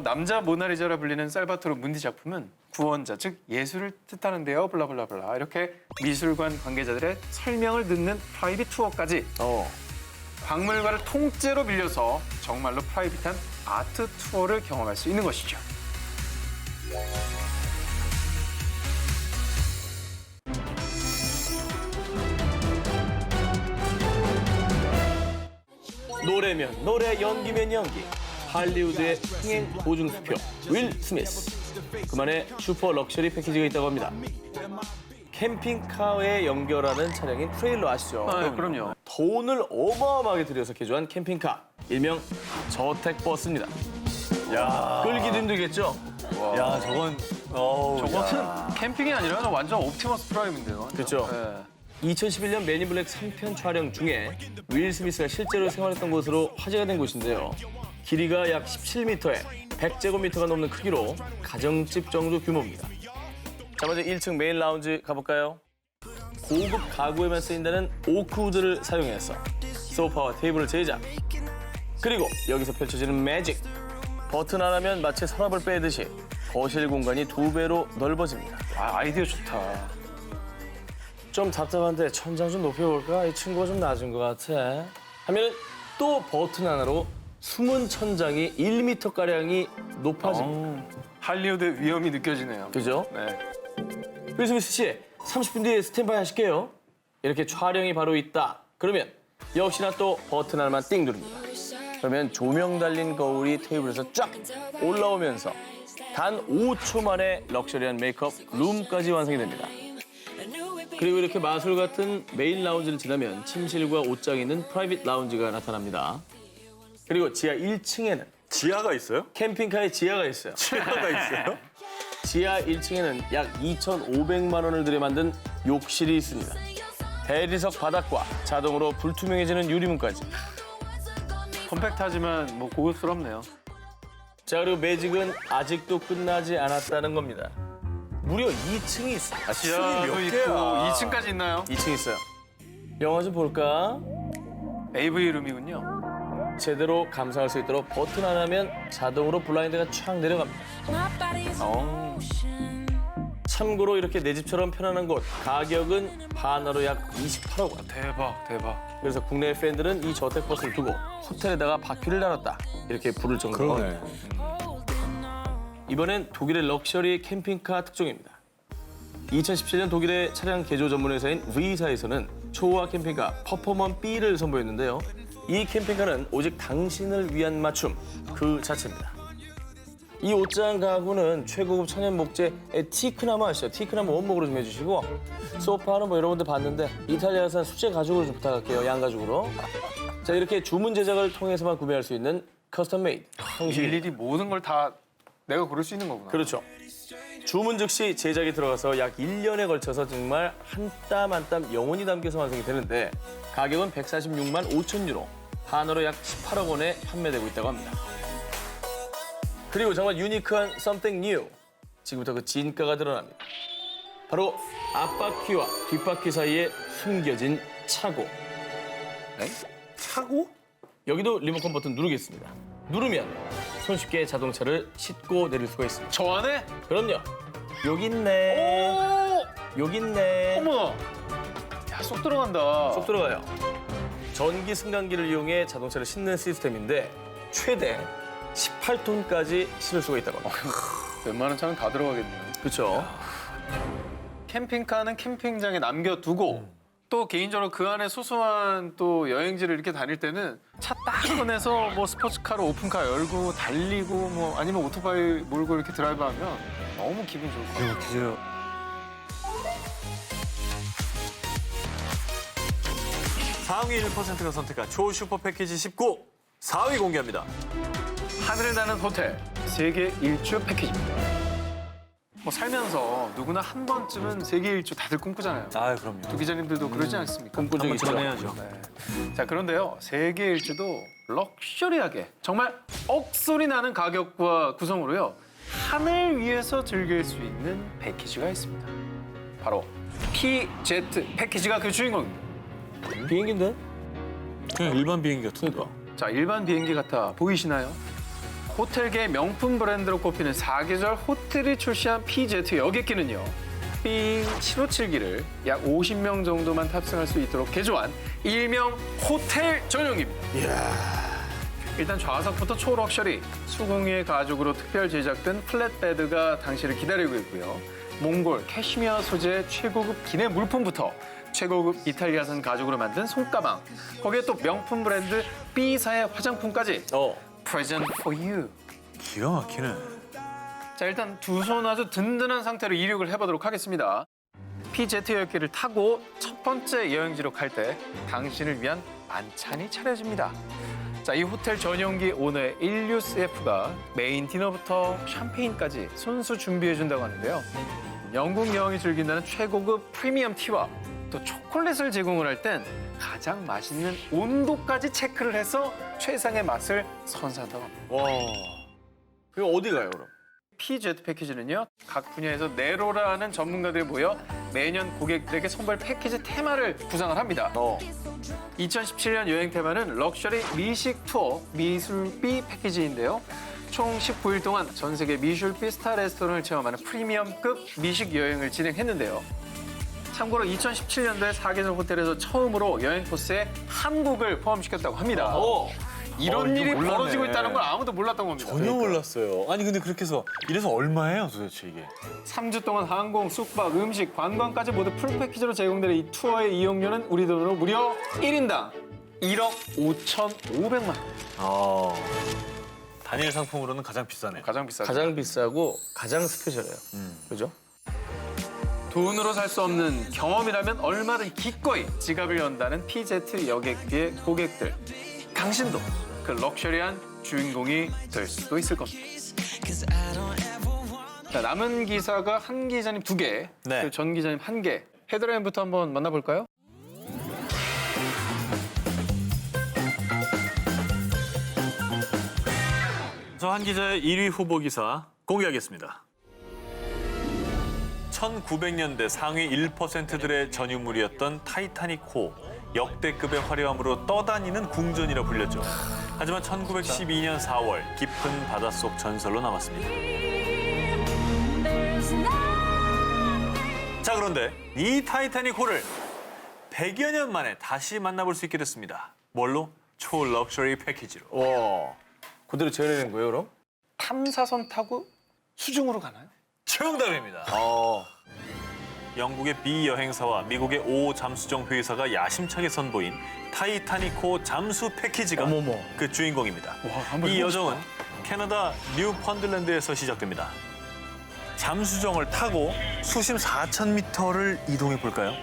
남자 모나리자라 불리는 살바토르 문디 작품은 구원자, 즉 예수를 뜻하는데요. 블라블라블라. 이렇게 미술관 관계자들의 설명을 듣는 프라이빗 투어까지 박물관을 통째로 빌려서 정말로 프라이빗한 아트 투어를 경험할 수 있는 것이죠. 노래면 노래, 연기면 연기. 할리우드의 흥행 보증수표 윌 스미스. 그만의 슈퍼 럭셔리 패키지가 있다고 합니다. 캠핑카에 연결하는 차량인 트레일러 아시죠? 네, 그럼요. 돈을 어마어마하게 들여서 개조한 캠핑카, 일명 저택버스입니다. 야, 끌기도 힘들겠죠? 야 저건 저것은 캠핑이 아니라 완전 옵티머스 프라임인데요. 그렇죠. 네. 2011년 맨인 블랙 3편 촬영 중에 윌 스미스가 실제로 생활했던 곳으로 화제가 된 곳인데요. 길이가 약 17m에 100제곱미터가 넘는 크기로 가정집 정도 규모입니다. 자, 먼저 1층 메인 라운지 가볼까요? 고급 가구에만 쓰인다는 오크우드를 사용해서 소파와 테이블을 제작. 그리고 여기서 펼쳐지는 매직. 버튼 하나면 마치 서랍을 빼듯이 거실 공간이 2배로 넓어집니다. 아이디어 좋다. 좀 답답한데 천장 좀 높여볼까? 이 친구가 좀 낮은 것 같아. 하면 또 버튼 하나로 숨은 천장이 1m가량이 높아집니다. 할리우드 위험이 느껴지네요. 그죠? 네. 윌 스미스 씨, 30분 뒤에 스탠바이 하실게요. 이렇게 촬영이 바로 있다. 그러면 역시나 또 버튼 하나만 띵 누릅니다. 그러면 조명 달린 거울이 테이블에서 쫙 올라오면서 단 5초 만에 럭셔리한 메이크업 룸까지 완성이 됩니다. 그리고 이렇게 마술 같은 메인 라운지를 지나면 침실과 옷장이 있는 프라이빗 라운지가 나타납니다. 그리고 지하 1층에는 지하가 있어요? 캠핑카의 지하가 있어요. 지하가 있어요? 지하 1층에는 약 2,500만 원을 들여 만든 욕실이 있습니다. 대리석 바닥과 자동으로 불투명해지는 유리문까지. 컴팩트하지만 뭐 고급스럽네요. 자, 그리고 매직은 아직도 끝나지 않았다는 겁니다. 무려 2층이 있어요. 지하도 몇 있고 개야? 2층까지 있나요? 2층 있어요. 영화 좀 볼까? AV 룸이군요. 제대로 감상할 수 있도록 버튼 하나면 자동으로 블라인드가 촥 내려갑니다. 참고로 이렇게 내 집처럼 편안한 곳, 가격은 하나로 약 28억 원. 대박. 그래서 국내 팬들은 이 저택버스를 두고 호텔에다가 바퀴를 달았다. 이렇게 부를 정도로. 그러네. 이번엔 독일의 럭셔리 캠핑카 특종입니다. 2017년 독일의 차량 개조 전문 회사인 V사에서는 초호화 캠핑카 퍼포먼 B를 선보였는데요. 이 캠핑카는 오직 당신을 위한 맞춤 그 자체입니다. 이 옷장 가구는 최고급 천연 목재 티크나무 아시죠? 티크나무 원목으로 좀 해주시고 소파는 뭐 여러분들 봤는데 이탈리아산 수제 가죽으로 좀 부탁할게요. 양가죽으로. 자, 이렇게 주문 제작을 통해서만 구매할 수 있는 커스텀 메이드. 일일이 모든 걸 다 내가 고를 수 있는 거구나. 그렇죠. 주문 즉시 제작이 들어가서 약 1년에 걸쳐서 정말 한 땀 한 땀 영혼이 담겨서 완성이 되는데 가격은 146만 5천 유로, 한화로 약 18억 원에 판매되고 있다고 합니다. 그리고 정말 유니크한 something new. 지금부터 그 진가가 드러납니다. 바로 앞바퀴와 뒷바퀴 사이에 숨겨진 차고. 차고? 여기도 리모컨 버튼 누르겠습니다. 누르면 손쉽게 자동차를 싣고 내릴 수가 있습니다. 저 안에? 그럼요. 여기 있네. 여기 있네. 어머! 야, 쏙 들어간다. 쏙 들어가요. 전기 승강기를 이용해 자동차를 싣는 시스템인데 최대 18톤까지 실을 수가 있다고 합니다. 웬만한 차는 다 들어가겠네요. 그렇죠. 캠핑카는 캠핑장에 남겨두고 또 개인적으로 그 안에 소소한 또 여행지를 이렇게 다닐 때는 차 딱 꺼내서 뭐 스포츠카로 오픈카 열고 달리고 뭐 아니면 오토바이 몰고 이렇게 드라이브하면 너무 기분 좋을 것 같아요. 진짜요. 상위 1%가 선택한 초슈퍼 패키지 19 4위 공개합니다. 하늘을 나는 호텔 세계 일주 패키지입니다. 뭐 살면서 누구나 한 번쯤은 세계 일주 다들 꿈꾸잖아요. 아 그럼요. 두 기자님들도 그러지 않습니까? 꿈꾼 적이 있죠. 전해야죠. 네. 자, 그런데요. 세계 일주도 럭셔리하게 정말 억소리 나는 가격과 구성으로요. 하늘 위에서 즐길 수 있는 패키지가 있습니다. 바로 PZ 패키지가 그 주인공입니다. 비행기인데? 그냥 일반 비행기 같으니까. 자, 일반 비행기 같아 보이시나요? 호텔계 명품 브랜드로 꼽히는 사계절 호텔이 출시한 PZ 여객기는요. B757기를 약 50명 정도만 탑승할 수 있도록 개조한 일명 호텔 전용기입니다. 일단 좌석부터 초럭셔리, 수공예 가죽으로 특별 제작된 플랫베드가 당시를 기다리고 있고요. 몽골, 캐시미어 소재의 최고급 기내 물품부터 최고급 이탈리아산 가죽으로 만든 손가방, 거기에 또 명품 브랜드 B사의 화장품까지 Present for you. 기가 막히네. 자, 일단 두 손 아주 든든한 상태로 이륙을 해보도록 하겠습니다. PZ 여객기를 타고 첫 번째 여행지로 갈 때 당신을 위한 만찬이 차려집니다. 자, 이 호텔 전용기 오너의 일류스F가 메인 디너부터 샴페인까지 손수 준비해준다고 하는데요. 영국 여행이 즐긴다는 최고급 프리미엄 티와 또 초콜릿을 제공을 할 땐 가장 맛있는 온도까지 체크를 해서 최상의 맛을 선사한다고 합니다. 와. 그럼 어디 가요, 그럼? PZ 패키지는요, 각 분야에서 네로라는 전문가들이 모여 매년 고객들에게 선물 패키지 테마를 구상을 합니다. 2017년 여행 테마는 럭셔리 미식 투어 미술비 패키지인데요. 총 19일 동안 전 세계 미술비 스타 레스토랑을 체험하는 프리미엄급 미식 여행을 진행했는데요. 참고로 2017년도에 사계절 호텔에서 처음으로 여행 코스에 한국을 포함시켰다고 합니다. 이런 일이 몰랐네. 벌어지고 있다는 걸 아무도 몰랐던 겁니다. 전혀 몰랐어요. 아니 근데 그렇게 해서 이래서 얼마예요 도대체 이게? 3주 동안 항공, 숙박, 음식, 관광까지 모두 풀 패키지로 제공되는 이 투어의 이용료는 우리 돈으로 무려 1인당 1억 5,500만 원. 단일 상품으로는 가장 비싸네. 가장 비싸죠. 가장 비싸고 가장 스페셜해요. 그죠? 돈으로 살 수 없는 경험이라면 얼마든 기꺼이 지갑을 연다는 PZ 여객기의 고객들. 당신도 그 럭셔리한 주인공이 될 수도 있을 겁니다. 자, 남은 기사가 한 기자님 2개, 네. 그리고 전 기자님 1개. 헤드라인부터 한번 만나볼까요? 저 한 기자의 1위 후보 기사 공개하겠습니다. 1900년대 상위 1%들의 전유물이었던 타이타닉호. 역대급의 화려함으로 떠다니는 궁전이라 불렸죠. 하지만 1912년 4월 깊은 바닷속 전설로 남았습니다. 자, 그런데 이 타이타닉호를 100여 년 만에 다시 만나볼 수 있게 됐습니다. 뭘로? 초럭셔리 패키지로. 와. 그대로 재현해낸 거예요, 그럼? 탐사선 타고 수중으로 가나요? 정답입니다. 영국의 B 여행사와 미국의 O 잠수정 회사가 야심차게 선보인 타이타닉호 잠수 패키지가 어머머. 그 주인공입니다. 한번 이 해보고 여정은 캐나다 뉴펀들랜드에서 시작됩니다. 잠수정을 타고 수심 4,000m를 이동해 볼까요?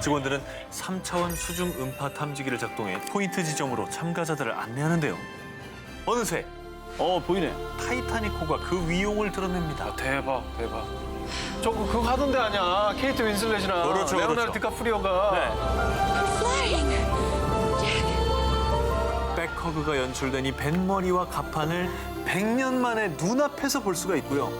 직원들은 3차원 수중 음파 탐지기를 작동해 포인트 지점으로 참가자들을 안내하는데요. 어느새 보이네. 타이타닉호가 그 위용을 드러냅니다. 대박, 대박. 저거 그거 하던데 아니야. 케이트 윈슬렛이랑 그렇죠, 레오나르도 그렇죠. 디카프리오가. 백허그가 연출된 이 뱃머리와 갑판을 100년 만에 눈앞에서 볼 수가 있고요.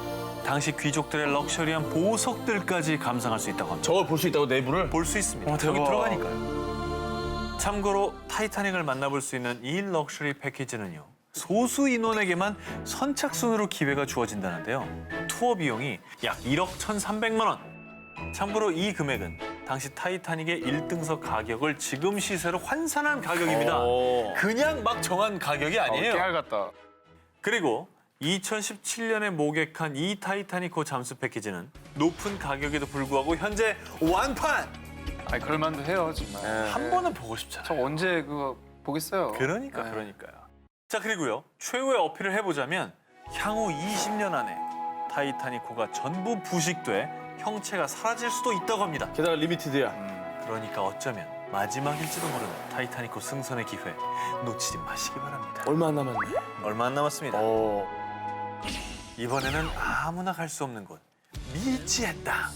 당시 귀족들의 럭셔리한 보석들까지 감상할 수 있다고 합니다. 저걸 볼 수 있다고, 내부를? 볼 수 있습니다. 대박. 여기 들어가니까요. 참고로 타이타닉을 만나볼 수 있는 이 럭셔리 패키지는요. 소수 인원에게만 선착순으로 기회가 주어진다는데요. 투어 비용이 약 1억 1,300만 원. 참고로 이 금액은 당시 타이타닉의 1등석 가격을 지금 시세로 환산한 가격입니다. 그냥 막 정한 가격이 아니에요. 깨알 같다. 그리고 2017년에 모객한 이 타이타닉호 잠수 패키지는 높은 가격에도 불구하고 현재 완판! 아니, 그럴만도 해요, 정말. 한 번은 보고 싶잖아요. 저 언제 그거 보겠어요. 그러니까요. 자, 그리고요. 최후의 어필을 해보자면 향후 20년 안에 타이타닉호가 전부 부식돼 형체가 사라질 수도 있다고 합니다. 게다가 리미티드야. 그러니까 어쩌면 마지막일지도 모르는 타이타닉호 승선의 기회 놓치지 마시기 바랍니다. 얼마 안 남았네. 얼마 안 남았습니다. 이번에는 아무나 갈 수 없는 곳. 미지의 땅,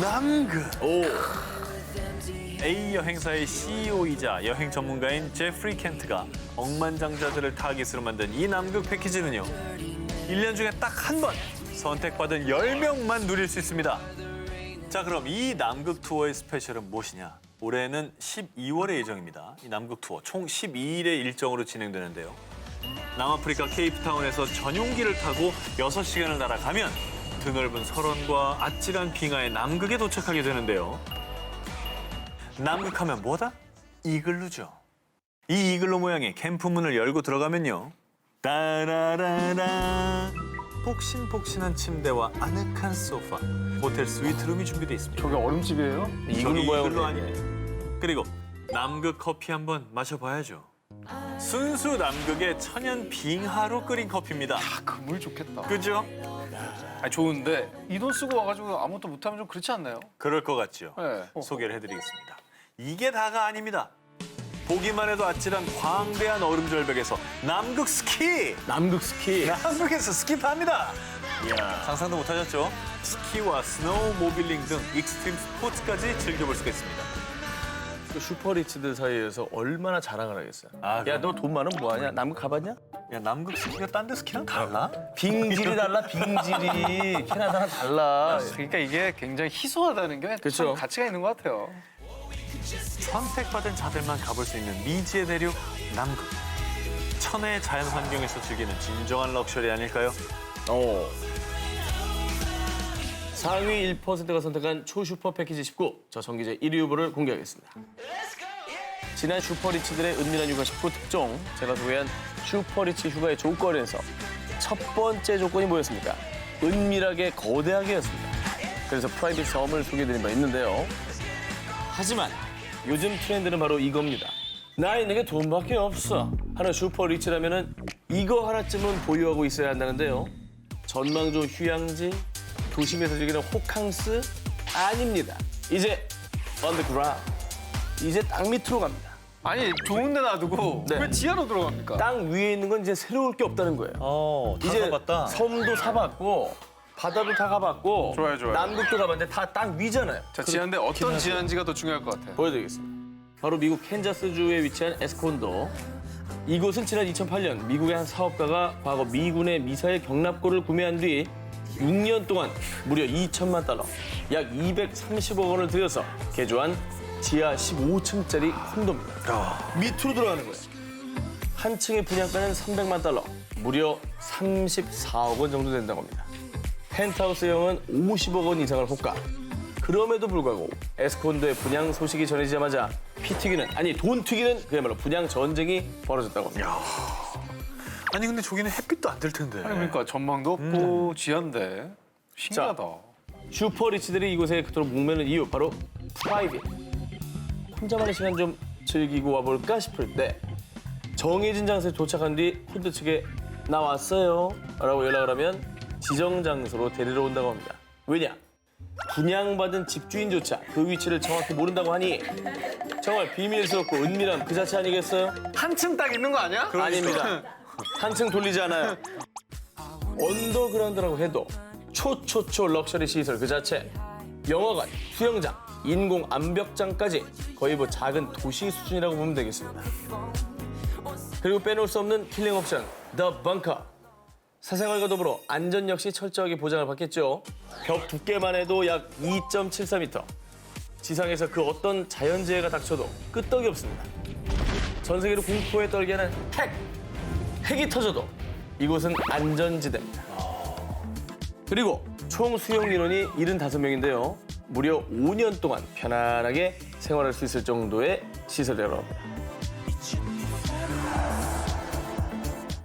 남극. A 여행사의 CEO이자 여행 전문가인 제프리 켄트가 억만장자들을 타깃으로 만든 이 남극 패키지는요. 1년 중에 딱 한 번 선택받은 10명만 누릴 수 있습니다. 자, 그럼 이 남극 투어의 스페셜은 무엇이냐? 올해는 12월의 예정입니다. 이 남극 투어 총 12일의 일정으로 진행되는데요. 남아프리카 케이프타운에서 전용기를 타고 6시간을 날아가면 드넓은 설원과 아찔한 빙하의 남극에 도착하게 되는데요. 남극하면 뭐다? 이글루죠. 이 이글루 모양의 캠프 문을 열고 들어가면요. 따라라라. 폭신폭신한 침대와 아늑한 소파, 호텔 스위트룸이 준비되어 있습니다. 저게 얼음집이에요? 이글루 모양으로 아니에요. 그리고 남극 커피 한번 마셔봐야죠. 순수 남극의 천연 빙하로 끓인 커피입니다. 그 물 좋겠다. 그죠? 아니, 좋은데 이 돈 쓰고 와가지고 아무것도 못하면 좀 그렇지 않나요? 그럴 것 같죠. 네. 소개를 해드리겠습니다. 이게 다가 아닙니다. 보기만 해도 아찔한 광대한 얼음 절벽에서 남극 스키! 남극 스키. 남극에서 스키합니다. 이야, 상상도 못하셨죠? 스키와 스노우 모빌링 등 익스트림 스포츠까지 즐겨볼 수가 있습니다. 그 슈퍼리치들 사이에서 얼마나 자랑을 하겠어요. 아, 야, 너 돈 많으면 뭐하냐? 남극 가봤냐? 야, 남극 스키가 딴 데 스키랑 달라? 빙질이 달라, 빙질이. 캐나다랑 달라. 그러니까 이게 굉장히 희소하다는 게 그쵸. 참 가치가 있는 것 같아요. 선택받은 자들만 가볼 수 있는 미지의 대륙 남극. 천혜의 자연 환경에서 즐기는 진정한 럭셔리 아닐까요? 상위 1%가 선택한 초슈퍼 패키지 19. 저 정기제 1위 후보를 공개하겠습니다. 지난 슈퍼리치들의 은밀한 휴가 19 특종. 제가 소개한 슈퍼리치 휴가의 조건에서 첫 번째 조건이 뭐였습니까? 은밀하게 거대하게였습니다. 그래서 프라이빗 섬을 소개해드린 바 있는데요. 하지만 요즘 트렌드는 바로 이겁니다. 나에게 돈밖에 없어 하는 슈퍼리치라면은 이거 하나쯤은 보유하고 있어야 한다는데요. 전망 좋은 휴양지, 도심에서 즐기는 호캉스 아닙니다. 이제 언더그라운드, 이제 땅 밑으로 갑니다. 아니 좋은 데 놔두고 네. 왜 지하로 들어갑니까? 땅 위에 있는 건 이제 새로울 게 없다는 거예요. 이제 봤다. 섬도 사봤고 바다도 다 가봤고 좋아요. 남극도 가봤는데 다 땅 위잖아요. 자, 지하인데 어떤 지하인지가 더 중요할 것 같아요. 보여드리겠습니다. 바로 미국 캔자스주에 위치한 에스콘도. 이곳은 지난 2008년 미국의 한 사업가가 과거 미군의 미사일 경납고를 구매한 뒤 6년 동안 무려 2천만 달러, 약 230억 원을 들여서 개조한 지하 15층짜리 콘도입니다. 밑으로 들어가는 거예요. 한 층의 분양가는 300만 달러, 무려 34억 원 정도 된다고 합니다. 펜트하우스형은 50억 원 이상을 호가. 그럼에도 불구하고 에스콘도의 분양 소식이 전해지자마자 돈 튀기는 그야말로 분양 전쟁이 벌어졌다고 합니다. 아니 근데 저기는 햇빛도 안 들 텐데. 아니 그러니까 전망도 없고 지하인데 신기하다. 슈퍼리치들이 이곳에 그토록 목매는 이유 바로 프라이빗. 혼자만의 시간 좀 즐기고 와볼까 싶을 때 정해진 장소에 도착한 뒤 콘도 측에 나 왔어요 라고 연락을 하면 지정 장소로 데리러 온다고 합니다. 왜냐? 분양받은 집주인조차 그 위치를 정확히 모른다고 하니 정말 비밀스럽고 은밀함 그 자체 아니겠어요? 한층 딱 있는 거 아니야? 아닙니다. 한층 돌리지 않아요. 언더그라운드라고 해도 초초초 럭셔리 시설 그 자체. 영화관, 수영장, 인공 암벽장까지 거의 뭐 작은 도시 수준이라고 보면 되겠습니다. 그리고 빼놓을 수 없는 킬링 옵션, The Bunker. 사생활과 더불어 안전 역시 철저하게 보장을 받겠죠. 벽 두께만 해도 약 2.74m. 지상에서 그 어떤 자연재해가 닥쳐도 끄떡이 없습니다. 전 세계로 공포에 떨게 하는 핵이 터져도 이곳은 안전지대입니다. 그리고 총 수용 인원이 75명인데요. 무려 5년 동안 편안하게 생활할 수 있을 정도의 시설이라고 합니다.